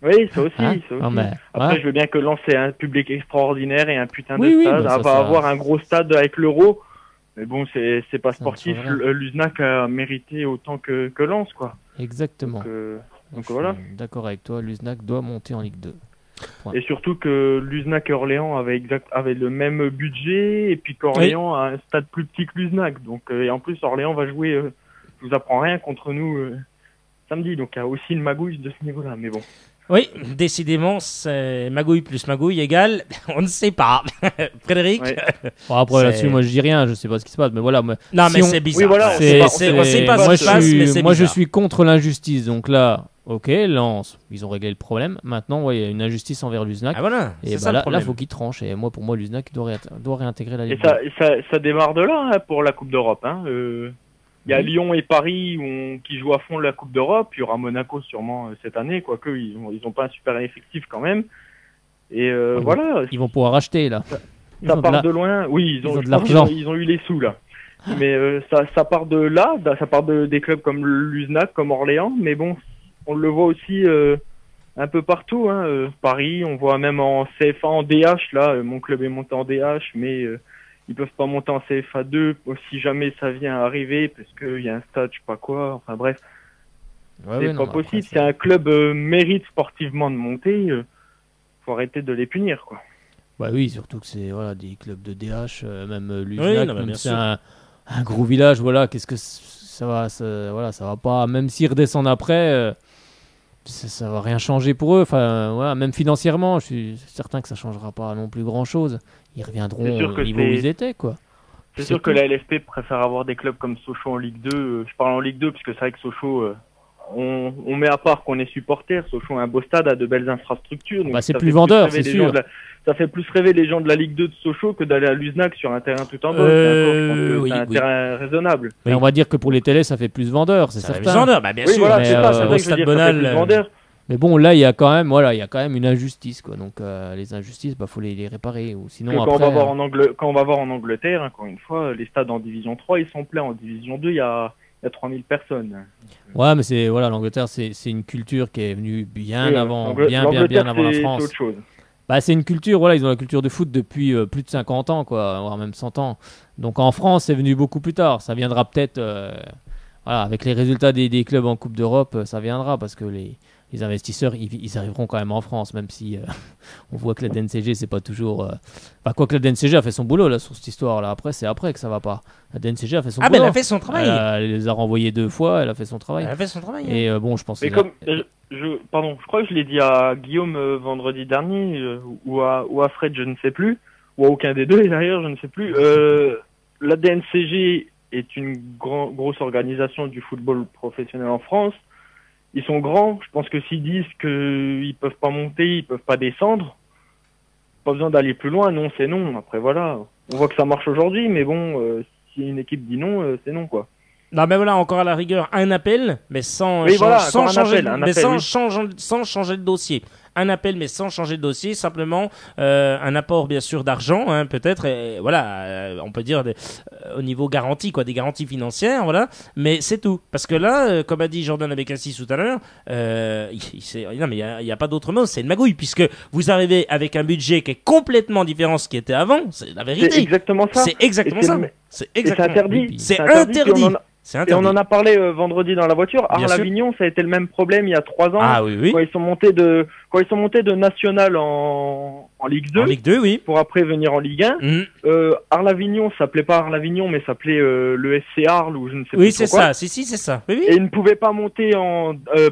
E: Oui, ça aussi.
B: Hein
E: ça aussi.
B: Non, mais,
E: après, je veux bien que Lens ait un public extraordinaire et un putain de stade. On va avoir un gros stade avec l'Euro. Mais bon, c'est pas sportif. L'USNAC a mérité autant que Lens, quoi.
B: Exactement.
E: Donc voilà.
B: D'accord avec toi, l'USNAC doit monter en Ligue 2.
E: Point. Et surtout que l'USNAC et Orléans avaient le même budget et puis qu'Orléans a un stade plus petit que l'USNAC. Donc, et en plus, Orléans va jouer, je vous apprends rien, contre nous samedi. Donc il y a aussi une magouille de ce niveau-là. Mais bon.
A: Oui, décidément, c'est magouille plus magouille égale, on ne sait pas. Frédéric
B: bon, après, là-dessus, moi je dis rien, je sais pas ce qui se passe, mais voilà.
A: Non, mais c'est bizarre.
E: Oui, voilà,
A: c'est pas ce qui se passe, mais c'est
B: moi, je
A: bizarre.
B: suis contre l'injustice, donc là, ok, Lens, ils ont réglé le problème. Maintenant, il y a une injustice envers l'USNAC.
A: Ah voilà,
B: et
A: c'est ça le problème.
B: là, faut qu'ils tranchent. Et moi, pour moi, l'USNAC doit réintégrer la Ligue.
E: Et ça démarre de là hein, pour la Coupe d'Europe. Hein. Il y a Lyon et Paris qui jouent à fond la Coupe d'Europe. Il y aura Monaco sûrement cette année, quoique ils ont pas un super effectif quand même. Et voilà.
B: Ils vont pouvoir acheter là.
E: Ça part de loin. Oui, ils ont
B: de l'argent.
E: Ils ont eu les sous là. Mais ça part de là. Ça part des clubs comme l'USNAC, comme Orléans. Mais bon, on le voit aussi un peu partout. Hein. Paris, on voit même en CFA, en DH. Là, mon club est monté en DH, mais ils peuvent pas monter en CFA 2 si jamais ça vient arriver parce qu'il y a un stade, je sais pas quoi. Enfin bref, c'est pas possible. Si un club mérite sportivement de monter, faut arrêter de les punir, quoi.
B: Bah oui, surtout que c'est des clubs de DH, même l'USNAC,
A: même
B: c'est un gros village. Voilà, qu'est-ce que ça va pas. Même s'ils redescendent après. Ça va rien changer pour eux. Enfin, voilà, même financièrement, je suis certain que ça changera pas non plus grand-chose. Ils reviendront au niveau où ils étaient, quoi.
E: C'est sûr que la LFP préfère avoir des clubs comme Sochaux en Ligue 2. Je parle en Ligue 2 parce que c'est vrai que Sochaux, on met à part qu'on est supporter. Sochaux a un beau stade, a de belles infrastructures. Donc
B: c'est
E: ça
B: plus
E: fait
B: vendeur,
E: rêver
B: c'est
E: les gens
B: sûr.
E: de ça fait plus rêver les gens de la Ligue 2 de Sochaux que d'aller à Luznac sur un terrain tout en bas.
A: Oui,
E: C'est un
A: oui.
E: terrain raisonnable.
B: Mais on va dire que pour les télés, ça fait plus vendeur, c'est
A: Ça fait
B: certain.
A: vendeur, bah bien
E: Oui,
A: sûr.
E: voilà,
B: mais,
E: c'est ça.
B: au
E: C'est vrai que je
A: Stade
E: veux dire, ça fait
A: Bonal,
E: plus vendeur.
B: Mais bon, là, il y a quand même une injustice, quoi. Donc, les injustices, faut les réparer. Ou sinon,
E: Quand
B: après,
E: on va voir quand on va voir en Angleterre, encore une fois, les stades en division 3, ils sont pleins. En division 2, il y a 3000 personnes.
B: ouais, mais l'Angleterre, c'est une culture qui est venue bien
E: Oui,
B: avant,
E: l'Angleterre,
B: bien avant la
E: c'est
B: France.
E: autre chose.
B: Bah, c'est une culture, voilà, ils ont la culture de foot depuis plus de 50 ans, quoi, voire même 100 ans. Donc en France, c'est venu beaucoup plus tard. Ça viendra peut-être, voilà, avec les résultats des clubs en Coupe d'Europe, ça viendra parce que les investisseurs, ils arriveront quand même en France, même si on voit que la DNCG, c'est pas toujours. Quoi que la DNCG a fait son boulot là sur cette histoire-là. Après, c'est après que ça va pas. La DNCG a fait son
A: Ah,
B: boulot.
A: ben elle a fait son travail.
B: Elle les a renvoyés 2 fois, elle a fait son travail.
A: Elle a fait son travail.
B: Et bon, je pense
E: Mais
B: que
E: comme je crois que je l'ai dit à Guillaume vendredi dernier ou à Fred, je ne sais plus, ou à aucun des deux d'ailleurs, je ne sais plus. La DNCG est une grosse organisation du football professionnel en France. Ils sont grands. Je pense que s'ils disent qu'ils peuvent pas monter, ils peuvent pas descendre, pas besoin d'aller plus loin. Non, c'est non. Après voilà, on voit que ça marche aujourd'hui, mais bon, si une équipe dit non, c'est non quoi.
A: Non, mais voilà, encore à la rigueur, un appel, mais sans,
E: Oui, voilà,
A: sans
E: encore un
A: changer,
E: appel, un
A: mais
E: appel,
A: sans,
E: oui.
A: sans changer de dossier. Un appel, mais sans changer de dossier, simplement un apport, bien sûr, d'argent, hein, peut-être, et voilà, on peut dire au niveau garantie, quoi, des garanties financières, voilà, mais c'est tout. Parce que là, comme a dit Jordan Abekassi tout à l'heure, non, mais il n'y a pas d'autre mot, c'est une magouille, puisque vous arrivez avec un budget qui est complètement différent de ce qui était avant, c'est la vérité.
E: C'est exactement ça.
A: C'est exactement
E: Et c'est
A: ça.
E: le-
A: C'est
E: Et c'est
A: exactement.
E: interdit.
A: C'est
E: interdit,
A: interdit.
E: puis on en a-
A: C'est
E: Et
A: interdit.
E: on en a parlé vendredi dans la voiture.
A: Bien sûr.
E: Arles-Avignon, ça a été le même problème il y a 3 ans.
A: Ah oui, oui.
E: Quand ils sont montés de national en Ligue 2
A: En Ligue 2, oui.
E: pour après venir en Ligue 1.
A: Mhm.
E: Arles-Avignon, ça s'appelait pas Arles-Avignon, mais ça s'appelait le SC Arles ou je ne sais
A: Oui,
E: plus
A: c'est
E: trop quoi.
A: ça. Si, c'est ça. Oui, oui.
E: Et ils ne pouvaient pas monter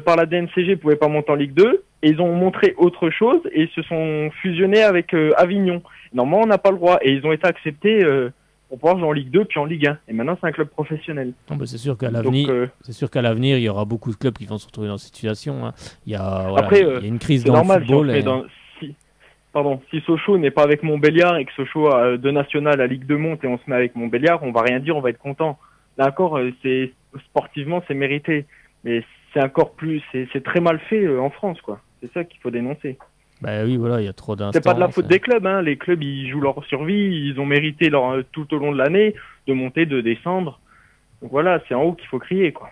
E: par la DNCG, ils pouvaient pas monter en Ligue 2. Et ils ont montré autre chose et ils se sont fusionnés avec Avignon. Normalement, on n'a pas le droit et ils ont été acceptés pour pouvoir jouer en Ligue 2 puis en Ligue 1. Et maintenant, c'est un club professionnel.
B: Non, bah, c'est sûr qu'à
E: Donc,
B: l'avenir, il y aura beaucoup de clubs qui vont se retrouver dans cette situation. Hein. Il y a, voilà,
E: Après,
B: il y a une crise
E: c'est
B: dans
E: normal
B: le football.
E: si on se met si Sochaux n'est pas avec Montbéliard et que Sochaux a de national à Ligue 2 monte et on se met avec Montbéliard, on va rien dire, on va être content. Là encore, c'est sportivement c'est mérité, mais c'est encore plus, c'est très mal fait en France quoi. C'est ça qu'il faut dénoncer.
B: Bah oui, voilà, il y a trop d'instances.
E: C'est pas de la faute des clubs, hein. Les clubs ils jouent leur survie, ils ont mérité tout au long de l'année de monter, de descendre. Donc voilà, c'est en haut qu'il faut crier quoi.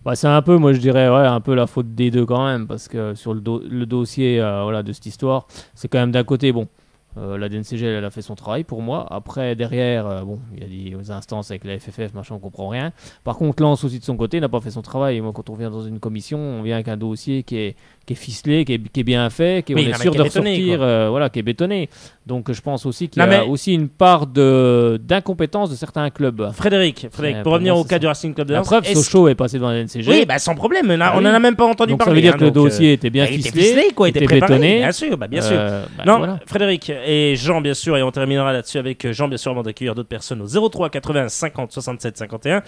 B: Bah, c'est un peu, moi je dirais, un peu la faute des deux quand même, parce que sur le dossier de cette histoire, c'est quand même d'un côté, bon, la DNCG elle a fait son travail pour moi. Après, derrière, il y a des instances avec la FFF, machin, on comprend rien. Par contre, Lens aussi de son côté n'a pas fait son travail. Et moi, quand on vient dans une commission, on vient avec un dossier qui est ficelé, qui est bien fait,
A: Oui,
B: on
A: non,
B: est
A: mais
B: sûr
A: qui
B: de
A: est bétonné,
B: ressortir, qui est bétonné. Donc je pense aussi qu'il y
A: Non,
B: a
A: mais-
B: aussi une part d'incompétence de certains clubs.
A: Frédéric,
B: Ouais,
A: pour
B: pour
A: revenir
B: moi,
A: au
B: c'est
A: cas
B: ça.
A: du Racing Club de
B: La
A: Lens,
B: preuve,
A: est-ce-
B: Sochaux est passé devant la NCG.
A: Oui, bah sans problème, on
B: Ah
A: en
B: oui.
A: a même pas entendu
B: Donc
A: parler.
B: ça veut dire
A: hein,
B: que le
A: donc,
B: dossier était bien
A: il était
B: ficelé,
A: ficelé, quoi, il était préparé,
B: bétonné.
A: bien sûr, bien sûr.
B: Bah,
A: Non,
B: voilà.
A: Frédéric et Jean, bien sûr, et on terminera là-dessus avec Jean, bien sûr, avant d'accueillir d'autres personnes au 03 80 50 67 51.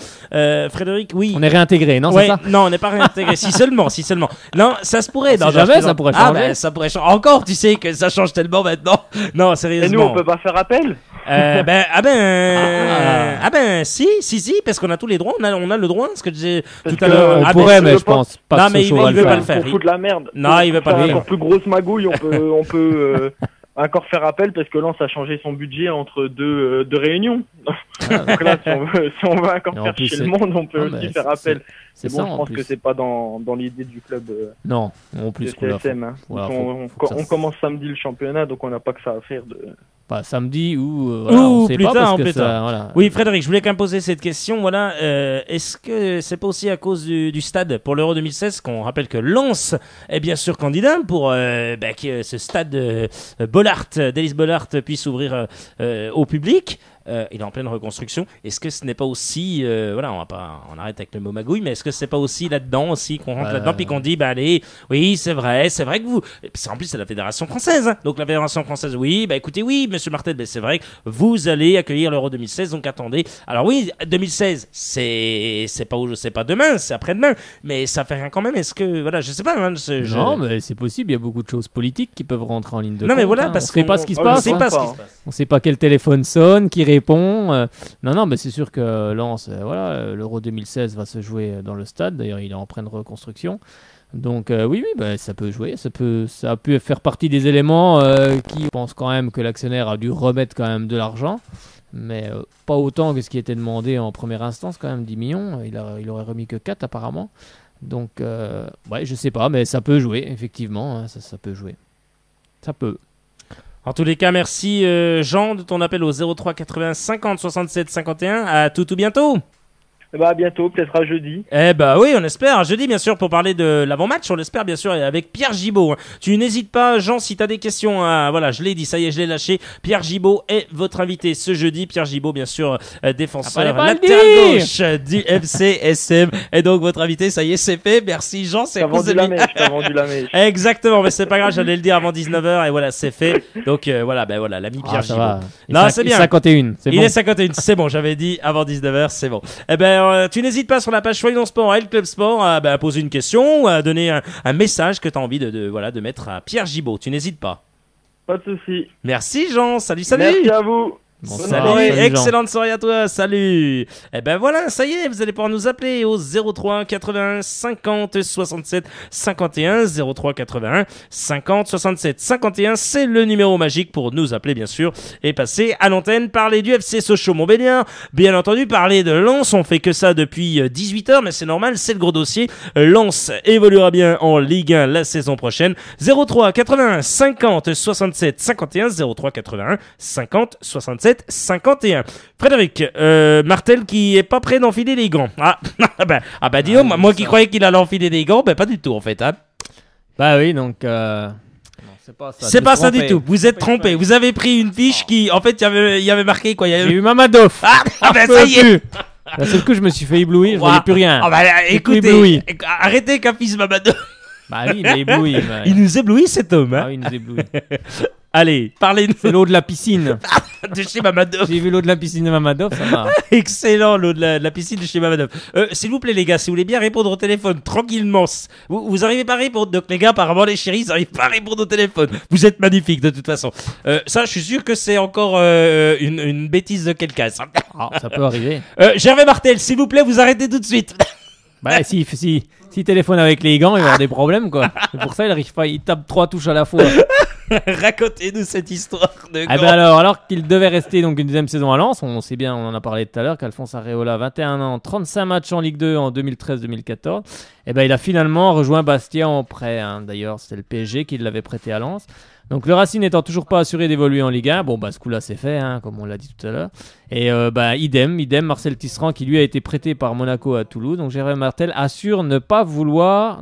A: Frédéric, oui.
B: On est réintégré, non,
A: Ouais,
B: c'est ça?
A: non, on n'est pas réintégré. si seulement. Non, ça se pourrait.
B: On
A: Non,
B: sait
A: non,
B: jamais,
A: je
B: ça pourrait
A: plaisante.
B: changer.
A: Ah, ben, ça pourrait changer. Encore, tu sais que ça change tellement maintenant. Non,
E: Et
A: sérieusement.
E: nous, on peut pas faire appel.
A: Si, parce qu'on a tous les droits. On a le droit, ce que je disais
E: Parce
A: tout à
E: que
A: l'heure.
B: On
A: Ah,
B: pourrait,
A: ben,
B: mais je pense pas
A: Non,
B: que
A: mais
B: Sochaux
A: il
B: va le
A: veut pas
B: faire.
A: le faire.
E: On fout de la merde.
A: Non, il veut pas
E: Pour
A: le
E: faire
A: faire.
E: encore plus grosse magouille, on peut encore faire appel parce que Lens a changé son budget entre deux réunions. Donc là, si on veut encore
B: Et en
E: faire
B: plus,
E: chier
B: c'est-
E: le monde, on peut
B: Non,
E: aussi
B: mais
E: faire appel.
B: C'est
E: Bon,
B: ça,
E: je
B: en
E: pense
B: plus.
E: que c'est pas dans l'idée du club
B: Non, en
E: de
B: plus, voilà,
E: CSM. Hein.
B: voilà,
E: on
B: faut que ça
E: on commence samedi le championnat, donc on n'a pas que ça à faire.
B: pas samedi ou
A: Ou
B: on sait
A: plus
B: pas
A: tard,
B: parce
A: ou
B: que
A: plus
B: ça,
A: tard.
B: voilà.
A: Oui, Frédéric, je voulais quand même poser cette question. Voilà, est-ce que c'est pas aussi à cause du stade pour l'Euro 2016 qu'on rappelle que Lens est bien sûr candidat pour que ce stade Bollaert, Délice Bollaert puisse ouvrir au public. il est en pleine reconstruction. Est-ce que ce n'est pas aussi, voilà, on arrête avec le mot magouille, mais est-ce que c'est pas aussi là-dedans aussi qu'on rentre là-dedans puis qu'on dit, bah allez, oui, c'est vrai que vous, en plus c'est la Fédération française, hein. Donc la Fédération française, oui, bah écoutez, oui, Monsieur Martel, bah, c'est vrai que vous allez accueillir l'Euro 2016, donc attendez. Alors oui, 2016, c'est pas demain, c'est après-demain, mais ça fait rien quand même. Est-ce que, voilà, je sais pas. Hein,
B: non, mais c'est possible. Il y a beaucoup de choses politiques qui peuvent rentrer en ligne de compte.
A: Non, mais voilà,
B: hein.
A: parce
B: on sait pas ce qui se passe. On sait pas quel téléphone sonne, qui répond. Non, mais c'est sûr que Lens, voilà, l'Euro 2016 va se jouer dans le stade. D'ailleurs, il est en pleine reconstruction. Donc oui, bah, ça peut jouer. Ça a pu faire partie des éléments qui pensent quand même que l'actionnaire a dû remettre quand même de l'argent. Mais pas autant que ce qui était demandé en première instance, quand même 10 millions. Il aurait remis que 4 apparemment. Donc, ouais, je sais pas, mais ça peut jouer, effectivement. Hein, ça peut jouer. Ça peut.
A: En tous les cas, merci Jean de ton appel au 03 80 50 67 51. À tout bientôt.
E: Bah, à bientôt, peut-être à jeudi.
A: Eh bah oui, on espère. Jeudi, bien sûr, pour parler de l'avant-match, on l'espère, bien sûr, et avec Pierre Gibaud. Tu n'hésites pas, Jean, si t'as des questions. Voilà, je l'ai dit, ça y est, je l'ai lâché. Pierre Gibaud est votre invité ce jeudi. Pierre Gibaud, bien sûr, défenseur latéral gauche du FC SM. Et donc, votre invité, ça y est, c'est fait. Merci, Jean.
E: T'as vendu la mèche.
A: Exactement, mais c'est pas grave, j'allais le dire avant 19h, et voilà, c'est fait. Donc, voilà, l'ami Pierre Gibaud.
B: Non, c'est bien. 51, c'est bon.
A: Il est 51, c'est bon, j'avais dit avant 19h, c'est bon. Eh ben, tu n'hésites pas sur la page Soyons Sport, L Club Sport, à poser une question ou à donner un message que tu as envie de mettre à Pierre Gibaud. Tu n'hésites pas.
E: Pas de souci.
A: Merci Jean, salut.
E: Merci à vous.
A: Salut, excellente soirée à toi, salut. Eh ben voilà, ça y est, vous allez pouvoir nous appeler au 03 81 50 67 51, 03 81 50 67 51, c'est le numéro magique pour nous appeler bien sûr et passer à l'antenne, parler du FC Sochaux-Montbéliard, bien entendu parler de Lens, on fait que ça depuis 18h, mais c'est normal, c'est le gros dossier. Lens évoluera bien en Ligue 1 la saison prochaine. 03 81 50 67 51, 03 81 50 67 51. Frédéric, Martel qui est pas prêt d'enfiler les gants. Dis donc, moi qui croyais qu'il allait enfiler des gants, pas du tout en fait. Hein.
B: Bah oui, donc
A: c'est pas ça du tout. Vous êtes trompé. Vous avez pris une fiche qui, en fait, il y avait marqué quoi.
B: J'ai eu Mamadov.
A: Ça y est.
B: La seule coup, je me suis fait éblouir, je voyais plus rien.
A: Écoutez, arrêtez qu'un fils Mamadov.
B: Bah oui, il est ébloui.
A: Il nous éblouit cet homme. Hein.
B: Ah oui, il nous éblouit.
A: Allez, parlez-nous.
B: C'est l'eau de la piscine.
A: De chez Mamadov.
B: J'ai vu l'eau de la piscine de Mamadov, ça va.
A: Excellent, l'eau de la piscine de chez Mamadov. S'il vous plaît, les gars, si vous voulez bien répondre au téléphone tranquillement, vous arrivez pas à répondre. Donc, les gars, apparemment, les chéris, ils n'arrivent pas à répondre au téléphone. Vous êtes magnifiques, de toute façon. Ça, je suis sûr que c'est encore une bêtise de quelqu'un. Ça.
B: Ça peut arriver.
A: Gervais Martel, s'il vous plaît, vous arrêtez tout de suite.
B: Bah, s'il téléphone avec les gants, il va avoir des problèmes, quoi. C'est pour ça, il arrive pas, il tape 3 touches à la fois.
A: Racontez-nous cette histoire de gants.
B: Ben alors qu'il devait rester donc une deuxième saison à Lens, on sait bien, on en a parlé tout à l'heure, qu'Alphonse Areola, 21 ans, 35 matchs en Ligue 2 en 2013-2014, il a finalement rejoint Bastia en prêt. Hein. D'ailleurs, c'était le PSG qui l'avait prêté à Lens. Donc le Racing n'étant toujours pas assuré d'évoluer en Ligue 1, ce coup-là c'est fait, hein, comme on l'a dit tout à l'heure. Et idem, Marcel Tisserand qui lui a été prêté par Monaco à Toulouse. Donc Gervais Martel assure ne pas en vouloir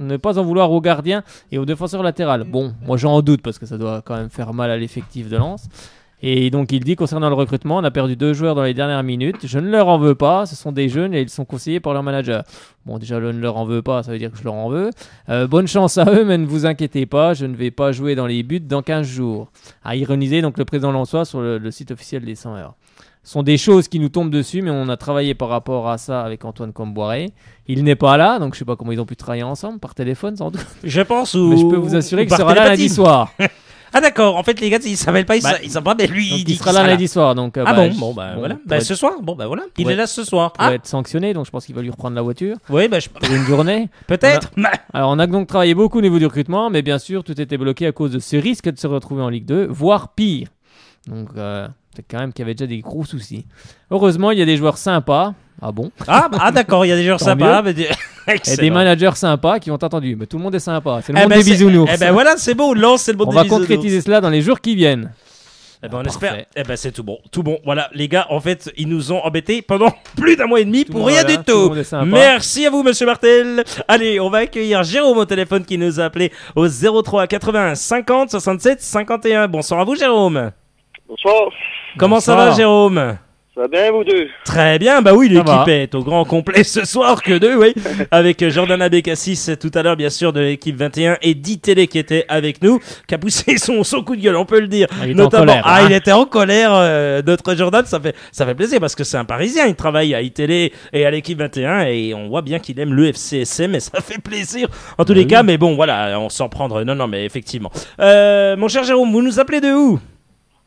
B: au gardien et au défenseur latéral. Bon, moi j'en doute parce que ça doit quand même faire mal à l'effectif de Lens. Et donc il dit concernant le recrutement, on a perdu 2 joueurs dans les dernières minutes. Je ne leur en veux pas, ce sont des jeunes et ils sont conseillés par leur manager. Bon, déjà, je ne leur en veux pas, ça veut dire que je leur en veux. Bonne chance à eux, mais ne vous inquiétez pas, je ne vais pas jouer dans les buts dans 15 jours. A ironisé donc le président lensois sur le site officiel des 100 heures. Ce sont des choses qui nous tombent dessus, mais on a travaillé par rapport à ça avec Antoine Comboiré. Il n'est pas là, donc je ne sais pas comment ils ont pu travailler ensemble, par téléphone sans doute.
A: Je pense,
B: mais je peux vous assurer qu'il sera là lundi soir.
A: Ah d'accord, en fait les gars ils s'appellent pas, ils savent pas, mais lui il dit
B: qu'il sera là lundi soir. Donc,
A: voilà. Ce soir, voilà, il est là ce soir.
B: Il va être sanctionné, donc je pense qu'il va lui reprendre la voiture.
A: Oui,
B: pour une journée.
A: Peut-être.
B: Alors on a donc travaillé beaucoup au niveau du recrutement, mais bien sûr tout était bloqué à cause de ce risque de se retrouver en Ligue 2, voire pire. Donc c'est quand même qu'il y avait déjà des gros soucis. Heureusement, il y a des joueurs sympas. Ah bon?
A: D'accord, il y a des joueurs sympas.
B: Et des managers sympas qui ont attendu. Mais tout le monde est sympa. C'est le monde des bisounours.
A: Voilà, c'est beau. Lance, c'est le monde des bisounours.
B: On va concrétiser cela dans les jours qui viennent.
A: On espère. C'est tout bon. Tout bon. Voilà, les gars, en fait, ils nous ont embêtés pendant plus d'1 mois et demi pour rien du tout. Merci à vous, monsieur Martel. Allez, on va accueillir Jérôme au téléphone qui nous a appelé au 03 80 50 67 51. Bonsoir à vous, Jérôme.
F: Bonsoir.
A: Comment ça va, Jérôme?
F: Ça va bien, vous deux?
A: Très bien, bah oui,
B: Ça
A: l'équipe
B: va.
A: est au grand complet ce soir que deux, oui. Avec Jordan Abécassis tout à l'heure, bien sûr, de l'équipe 21 et Ditélé qui était avec nous, qui a poussé son coup de gueule, on peut le dire.
B: Il était en colère, hein.
A: il était en colère, notre Jordan, ça fait plaisir parce que c'est un Parisien, il travaille à ITélé et à l'équipe 21 et on voit bien qu'il aime le FCSM et ça fait plaisir en tous les cas, mais bon, voilà, on s'en prendre. Non, mais effectivement. Mon cher Jérôme, vous nous appelez de où?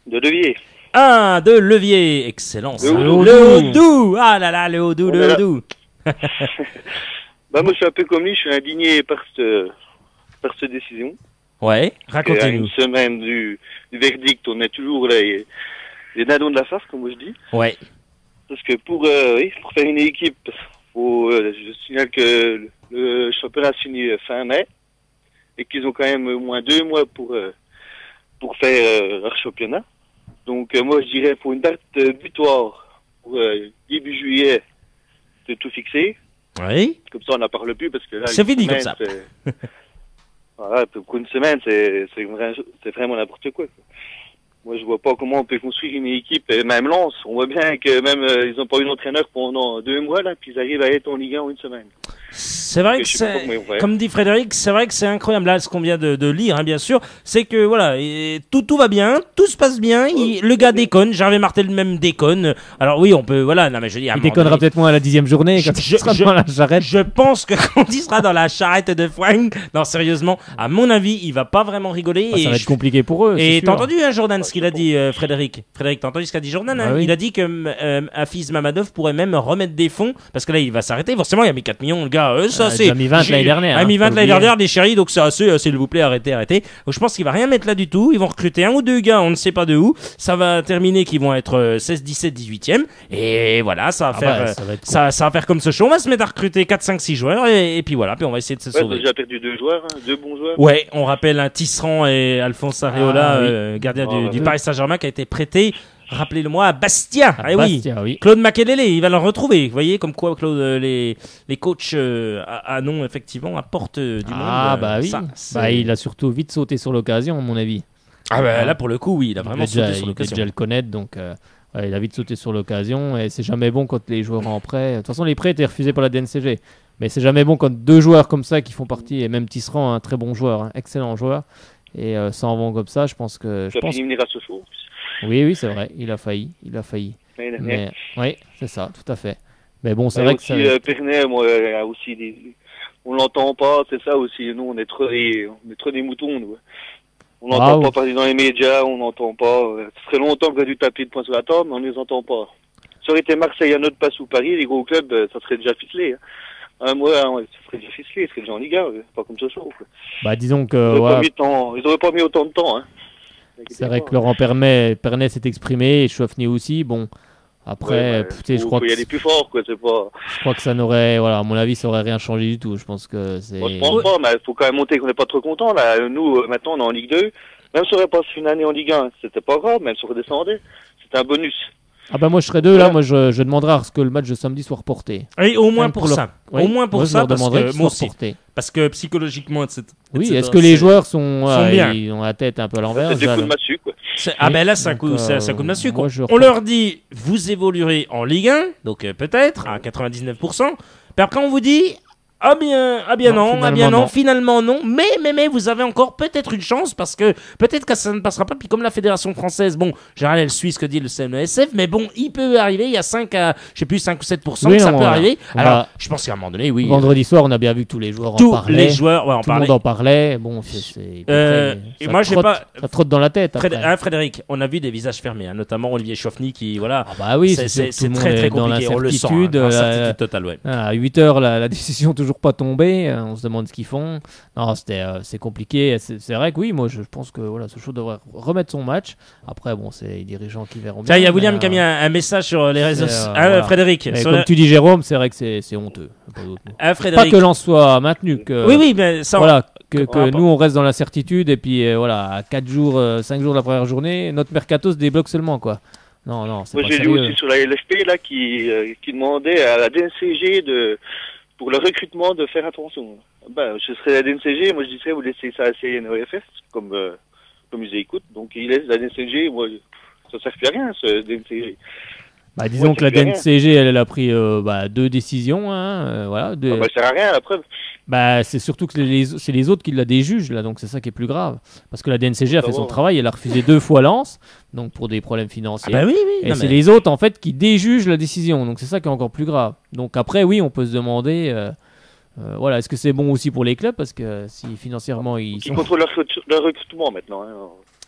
F: De Devier.
A: Ah, de Levier, excellent. ça.
F: Le Haut-Doubs.
A: Le Haut-Doubs. Ah là là, le Haut-Doubs,
F: On
A: le
F: est là.
A: Haut-Doubs.
F: Bah, moi, je suis un peu comme lui, je suis indigné par cette décision.
A: Ouais,
F: Et à
A: racontez-nous.
F: une semaine du verdict, on est toujours là, les dindons de la farce, comme moi je dis.
A: Ouais.
F: Parce que pour faire une équipe, je signale que le championnat se finit fin mai et qu'ils ont quand même au moins 2 mois pour faire leur championnat. Donc moi je dirais pour une date butoir pour début juillet de tout fixer.
A: Oui.
F: Comme ça on n'en parle plus parce que là
A: C'est
F: une
A: fini comme
F: semaine,
A: ça.
F: voilà, pour une semaine c'est vraiment n'importe quoi. Moi, je vois pas comment on peut construire une équipe, et même Lens. On voit bien que même ils ont pas eu d'entraîneur pendant 2 mois là, puis ils arrivent à être en Ligue 1 en une semaine.
A: C'est vrai que
F: Je sais pas comment ils vont faire.
A: comme dit Frédéric, c'est vrai que c'est incroyable. Là, ce qu'on vient de lire, hein, bien sûr, c'est que voilà, et tout va bien, tout se passe bien. Le gars déconne, Gervais Martel même déconne. Alors oui, on peut, voilà, non mais je dis, à un
B: Il
A: moment
B: déconnera
A: donné,
B: peut-être moins à la 10e journée quand il sera dans la charrette.
A: Je pense que quand il sera dans la charrette de foin, non sérieusement, à mon avis, il va pas vraiment rigoler.
B: Ça va être compliqué pour eux.
A: Et
B: c'est
A: t'as
B: sûr.
A: entendu, hein, Jordan, ce qu'il a dit, Frédéric, t'as entendu ce qu'a dit Jordan, hein?
B: Ah oui.
A: Il a dit que Hafiz Mamadov pourrait même remettre des fonds, parce que là, il va s'arrêter. Forcément, il a mis 4 millions, le gars. Ça,
B: Il a mis 20 l'année dernière.
A: Il a mis 20
B: faut
A: l'année
B: l'oublier.
A: dernière, des chéris, donc c'est assez, s'il vous plaît, arrêtez. Donc je pense qu'il va rien mettre là du tout. Ils vont recruter 1 ou 2 gars, on ne sait pas de où. Ça va terminer qu'ils vont être 16, 17, 18e. Et voilà, ça va faire,
B: ça va être cool.
A: ça va faire comme ce show. On va se mettre à recruter 4, 5, 6 joueurs, et puis voilà, puis on va essayer de se
F: Ouais, ils ont
A: sauver.
F: déjà perdu 2 joueurs, 2 bons joueurs.
A: Ouais, on rappelle un Tisserand et Alphonse Areola,
B: Ah, oui.
A: gardien
F: Ah,
A: du
F: ouais.
A: Paris Saint-Germain, qui a été prêté, rappelez-le-moi, à Bastia.
B: Ah,
A: Eh oui.
B: Bastia, oui.
A: Claude Makelele, il va le retrouver. Vous voyez, comme quoi Claude, les coachs à nom, effectivement, apportent du monde.
B: Ah bah oui.
A: Ça, c'est-
B: Bah, il a surtout vite sauté sur l'occasion, à mon avis.
A: Ah bah là, pour le coup, oui, il a vraiment sauté sur
B: Il devait
A: l'occasion.
B: déjà le connaître, donc ouais, il a vite sauté sur l'occasion. Et c'est jamais bon quand les joueurs en prêt. De toute façon, les prêts étaient refusés par la DNCG. Mais c'est jamais bon quand 2 joueurs comme ça qui font partie, et même Tisserand, un très bon joueur, excellent joueur, et s'en vont comme ça, je pense que.
F: Ça finit venir à ce jour.
B: Oui, c'est vrai, il a failli.
F: L'année dernière.
B: Mais oui, c'est ça, tout à fait. Mais bon, c'est
F: Ouais,
B: vrai que
F: aussi,
B: ça.
F: Pernet, moi, a aussi on l'entend pas, c'est ça aussi. Nous, on est trop des moutons, nous. On n'entend
B: Ah,
F: pas parler dans les médias, on n'entend pas. Ça ferait longtemps qu'on a dû taper de poing sur la table, mais on ne les entend pas. Ça aurait été Marseille à notre passe ou Paris, les gros clubs, ça serait déjà ficelé. Hein. Ouais, ça serait déjà ficelé, ça serait déjà en Ligue 1, pas comme ce soir.
B: Bah, disons
F: Ils
B: que.
F: n'auraient
B: ouais,
F: pas mis autant de temps. Hein.
B: c'est vrai que Laurent Pernet s'est exprimé, et Chouafny aussi. Bon, après, tu sais, je crois
F: faut y aller plus fort, quoi. C'est pas.
B: je crois que ça n'aurait. Voilà, à mon avis, ça aurait rien changé du tout. Je pense que c'est.
F: Moi, je pense pas, mais il faut quand même monter qu'on n'est pas trop content. Là, nous, maintenant, on est en Ligue 2. Même si on aurait passé une année en Ligue 1, c'était pas grave, même si on redescendait. C'était un bonus.
B: Ah bah moi je serais deux là,
F: Ouais.
B: moi je demanderais à ce que le match de samedi soit reporté.
A: Et au moins
B: Même
A: pour
B: pour
A: ça.
B: Oui,
A: Au moins pour
B: moi, je
A: ça,
B: leur
A: parce
B: demanderais
A: que
B: qu'il
A: moi
B: soit
A: aussi.
B: reporté.
A: Parce que psychologiquement,
B: Oui,
A: etc.,
B: est-ce que les
A: c'est-
B: joueurs sont
A: bien.
B: ils ont la tête un peu à l'envers
F: C'est des
B: déjà,
F: coups de
B: là.
F: massue, quoi.
A: Ah
B: Oui,
A: ben là, c'est un
B: donc,
A: coup, c'est un coup de massue.
B: moi, je
A: On
B: reprends.
A: leur dit, vous évoluerez en Ligue 1, donc peut-être à 99%. Puis après, on vous dit, ah bien non, finalement non. Mais vous avez encore peut-être une chance parce que peut-être que ça ne passera pas. Puis comme la fédération française, bon, j'ai regardé le Suisse que dit le CNESF, mais bon, il peut arriver. Il y a 5 ou 7%
B: Oui,
A: que ça
B: non,
A: peut
B: voilà.
A: arriver.
B: On
A: Alors,
B: va-
A: je pense qu'à un moment donné, oui.
B: Vendredi soir, on a bien vu que tous les joueurs en
A: tous
B: parlaient.
A: les joueurs, ouais, en
B: Tout le monde
A: parlaient.
B: en parlait. Bon,
A: et moi, j'ai pas-
B: ça trotte dans la tête. après.
A: Frédéric, on a vu des visages fermés, hein, notamment Olivier Chauffny qui, voilà,
B: Ah bah oui,
A: c'est
B: sûr que tout
A: c'est
B: le
A: très
B: monde
A: très
B: est dans
A: compliqué. On le sent, hein,
B: l'incertitude.
A: dans l'incertitude totale, ouais.
B: À 8h, la décision toujours pas tombée. On se demande ce qu'ils font. Non, c'est compliqué. C'est vrai que oui, moi je pense que voilà, Sochaux devrait remettre son match. Après, bon, c'est les dirigeants qui verront bien.
A: Tiens, il y a William
B: mais,
A: qui a mis un message sur les réseaux
B: c'est,
A: sociaux.
B: voilà.
A: Frédéric.
B: mais
A: sur
B: comme
A: la-
B: tu dis, Jérôme, c'est vrai que c'est honteux. Pas d'autre mot. Pas
A: Frédéric.
B: que l'on soit maintenu, que
A: Oui, mais ça.
B: voilà, que
A: on va pas-
B: nous on reste dans l'incertitude et puis voilà, à 4 jours, 5 jours de la première journée, notre mercato se débloque seulement quoi. Non, c'est
F: Moi,
B: pas
F: j'ai lu
B: sérieux.
F: aussi sur la LFP, là, qui demandait à la DNCG pour le recrutement de faire attention. Ben, je serais la DNCG, moi, je dirais, vous laissez ça à CNOFF, comme ils écoutent. Donc, ils laissent la DNCG, moi, ça sert plus à rien, ce DNCG.
B: Bah, disons
F: Ouais,
B: que la
F: ça fait rien.
B: DNCG, elle a pris 2 décisions. Hein, voilà,
F: Ah bah, ça sert à rien, la preuve.
B: Bah, c'est surtout que c'est les autres qui la déjugent, là, donc c'est ça qui est plus grave. Parce que la DNCG a
F: Ah
B: fait son
F: bon.
B: travail, elle a refusé 2 fois Lens, donc pour des problèmes
A: Ah
B: financiers.
A: bah oui, oui.
B: Et
A: non,
B: c'est
A: mais-
B: les autres, en fait, qui déjugent la décision, donc c'est ça qui est encore plus grave. Donc après, oui, on peut se demander, voilà, est-ce que c'est bon aussi pour les clubs, parce que si financièrement ils
F: Qui
B: sont...
F: contrôle leur recrutement maintenant. Hein.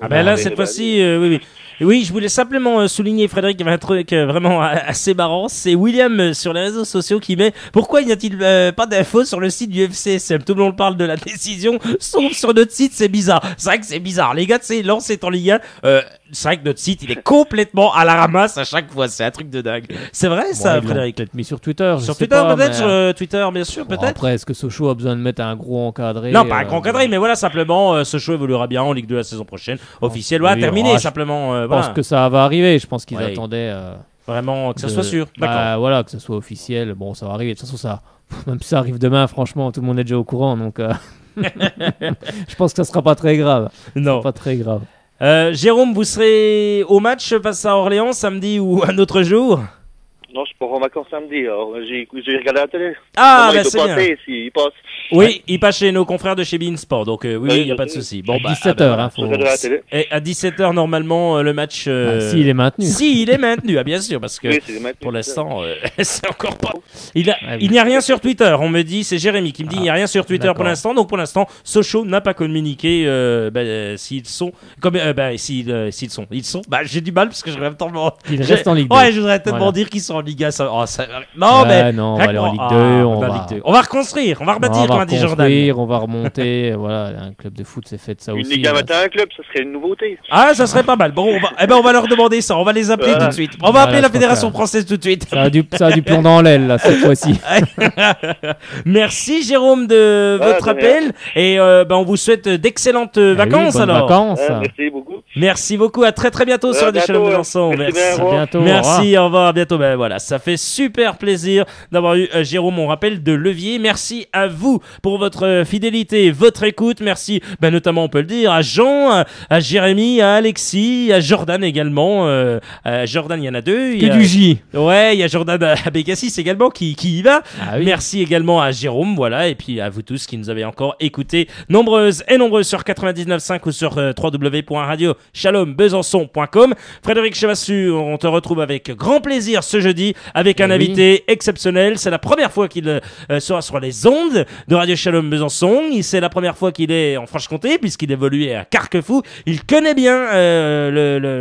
A: Ah ben là,
F: Ouais,
A: cette
F: bah,
A: fois-ci, oui, oui. Oui, je voulais simplement souligner, Frédéric, il y avait un truc vraiment assez marrant. C'est William sur les réseaux sociaux qui met « Pourquoi n'y a-t-il pas d'infos sur le site du FCSM ?» Tout le monde parle de la décision, sauf sur notre site, c'est bizarre. C'est vrai que c'est bizarre. Les gars, tu sais, Lens est en Ligue 1. C'est vrai que notre site, il est complètement à la ramasse à chaque fois. C'est un truc de dingue. C'est vrai,
B: Bon,
A: ça,
B: ils l'ont
A: Frédéric?
B: peut-être mis sur Twitter. je
A: Sur
B: sais
A: Twitter,
B: pas,
A: peut-être?
B: mais-
A: Sur Twitter, bien sûr,
B: Bon,
A: peut-être?
B: après, est-ce que Sochaux a besoin de mettre un gros encadré
A: Non, pas un grand encadré, mais voilà, simplement, ce show évoluera bien en Ligue 2 la saison prochaine. Officiel, voilà,
B: oui,
A: terminé,
B: oh, je
A: simplement,
B: Je
A: voilà.
B: pense que ça va arriver. Je pense qu'ils
A: Ouais.
B: attendaient
A: Vraiment, que ça soit sûr. D'accord.
B: Bah, voilà, que ça soit officiel. Bon, ça va arriver. De toute façon, ça, même si ça arrive demain, franchement, tout le monde est déjà au courant. Donc, je pense que ça sera pas très grave.
A: Non.
B: Pas très grave.
A: Jérôme, vous serez au match face à Orléans samedi ou un autre jour?
F: Non, je pars en vacances samedi. Alors, j'ai regardé la télé.
A: Ah,
F: Comment
A: bah
F: il
A: c'est
F: doit
A: bien.
F: passer, s'il passe.
A: Oui, il passe chez nos confrères de chez Beansport, donc oui, il n'y a pas de souci. Bon, bah,
B: 17h,
A: bah,
B: hein,
F: Je
B: faut...
F: regarde la télé.
A: et à 17h, normalement, le match.
B: S'il est maintenu.
A: Si, il est maintenu, bien sûr, parce que
F: Oui, c'est maintenant.
A: pour l'instant, c'est encore pas.
B: Ah oui.
A: Il n'y a rien sur Twitter, on me dit, c'est Jérémy qui me dit, il n'y a rien sur Twitter pour
B: d'accord.
A: l'instant, donc pour l'instant, Sochaux n'a pas communiqué s'ils sont. Comme, s'ils sont. Ils sont. Bah, j'ai du mal parce que je vais en même temps.
B: Il reste en Ligue 2.
A: Ouais, je voudrais tellement
B: Voilà.
A: dire qu'ils sont en Ligue 1. Non, mais.
B: non, on va aller en Ligue 2.
A: On va en Ligue 2. On va reconstruire, on va rebâtir, comme a dit Jordan.
B: on va remonter. Voilà, un club de foot, c'est fait de ça
F: Une
B: aussi.
F: Ligue 1
B: là.
F: matin, un club, ça serait une nouveauté.
A: Ah, ça serait pas mal. Bon, on va leur demander ça. On va les appeler
F: Voilà.
A: tout de suite. On va
B: Voilà,
A: appeler
B: je
A: la
B: pense
A: Fédération
B: que-
A: française tout de suite.
B: Ça a du plomb dans l'aile, là, cette fois-ci.
A: Merci Jérôme de
F: Ah,
A: votre
F: de rien.
A: appel et on vous souhaite d'excellentes
B: Eh oui,
A: vacances
B: bonnes
A: alors.
B: vacances.
F: Merci beaucoup.
A: Merci beaucoup, à très très bientôt sur Radio Shalom Besançon.
F: Merci
A: Merci.
F: bien, au
B: À
F: revoir.
B: bientôt.
A: Merci, au revoir, à bientôt. Ben voilà, ça fait super plaisir d'avoir eu Jérôme, on rappelle, de Levier. Merci à vous pour votre fidélité, votre écoute. Merci, notamment, on peut le dire, à Jean, à Jérémy, à Alexis, à Jordan également. À Jordan, il y en a deux. Il y
B: Que
A: a-
B: du J.
A: Ouais, il y a Jordan à Bécassis également qui y va.
B: Ah oui.
A: Merci également à Jérôme, voilà, et puis à vous tous qui nous avez encore écouté, nombreuses et nombreux sur 99.5 ou sur www.radioshalombesançon.com. Frédéric Chevassu, on te retrouve avec grand plaisir ce jeudi avec un
B: Oui.
A: invité exceptionnel. C'est la première fois qu'il sera sur les ondes de Radio Shalom Besançon. C'est la première fois qu'il est en Franche-Comté puisqu'il évoluait à Carquefou. Il connaît bien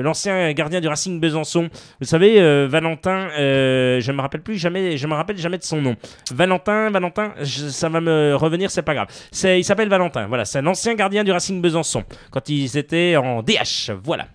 A: l'ancien gardien du Racing Besançon. Vous savez, Valentin, je me rappelle jamais de son nom. Valentin, ça va me revenir, c'est pas grave. Il s'appelle Valentin, voilà, c'est un ancien gardien du Racing Besançon, quand ils étaient en DH, voilà.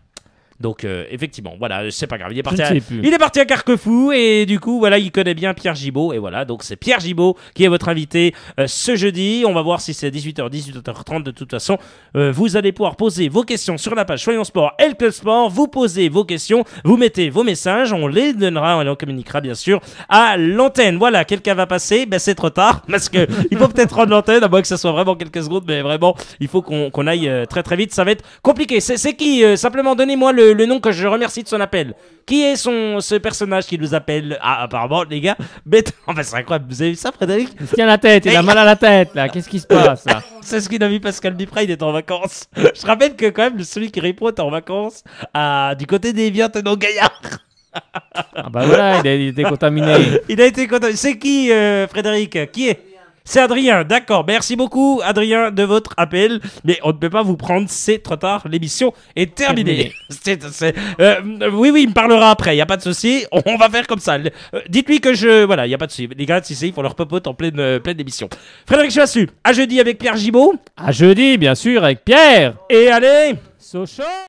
A: Donc effectivement, voilà, c'est pas grave. Il est parti,
B: ne sais plus.
A: il est parti à Carquefou et du coup, voilà, il connaît bien Pierre Gibaud et voilà, donc c'est Pierre Gibaud qui est votre invité ce jeudi. On va voir si c'est 18h, 18h30 de toute façon. Vous allez pouvoir poser vos questions sur la page Soyons Sport et le Club Sport. Vous posez vos questions, vous mettez vos messages, on les donnera, on les communiquera bien sûr à l'antenne. Voilà, quelqu'un va passer, c'est trop tard parce que il faut peut-être rendre l'antenne, à moins que ça soit vraiment quelques secondes, mais vraiment, il faut qu'on aille très très vite. Ça va être compliqué. C'est qui simplement donnez-moi le nom que je remercie de son appel. Qui est ce personnage qui nous appelle? Ah, apparemment, les gars. Enfin, c'est incroyable. Vous avez vu ça, Frédéric?
B: Il se tient la tête, il a mal à la tête, là. Qu'est-ce qui se passe, là?
A: C'est ce qu'il a vu Pascal Duprat, il est en vacances. Je rappelle que quand même, celui qui répond est en vacances du côté des Viens Tenon Gaillard.
B: Ah bah voilà, il était contaminé.
A: Il a été content. C'est qui, Frédéric? Qui est? C'est Adrien, d'accord. Merci beaucoup, Adrien, de votre appel. Mais on ne peut pas vous prendre, c'est trop tard. L'émission est terminée. Oui, il me parlera après, il n'y a pas de souci. On va faire comme ça. Dites-lui que voilà, il n'y a pas de souci. Les gars, si c'est, ils font leur popote en pleine émission. Frédéric Chevassu, à jeudi avec Pierre Gibaud.
B: À jeudi, bien sûr, avec Pierre.
A: Et allez!
B: Sochaux.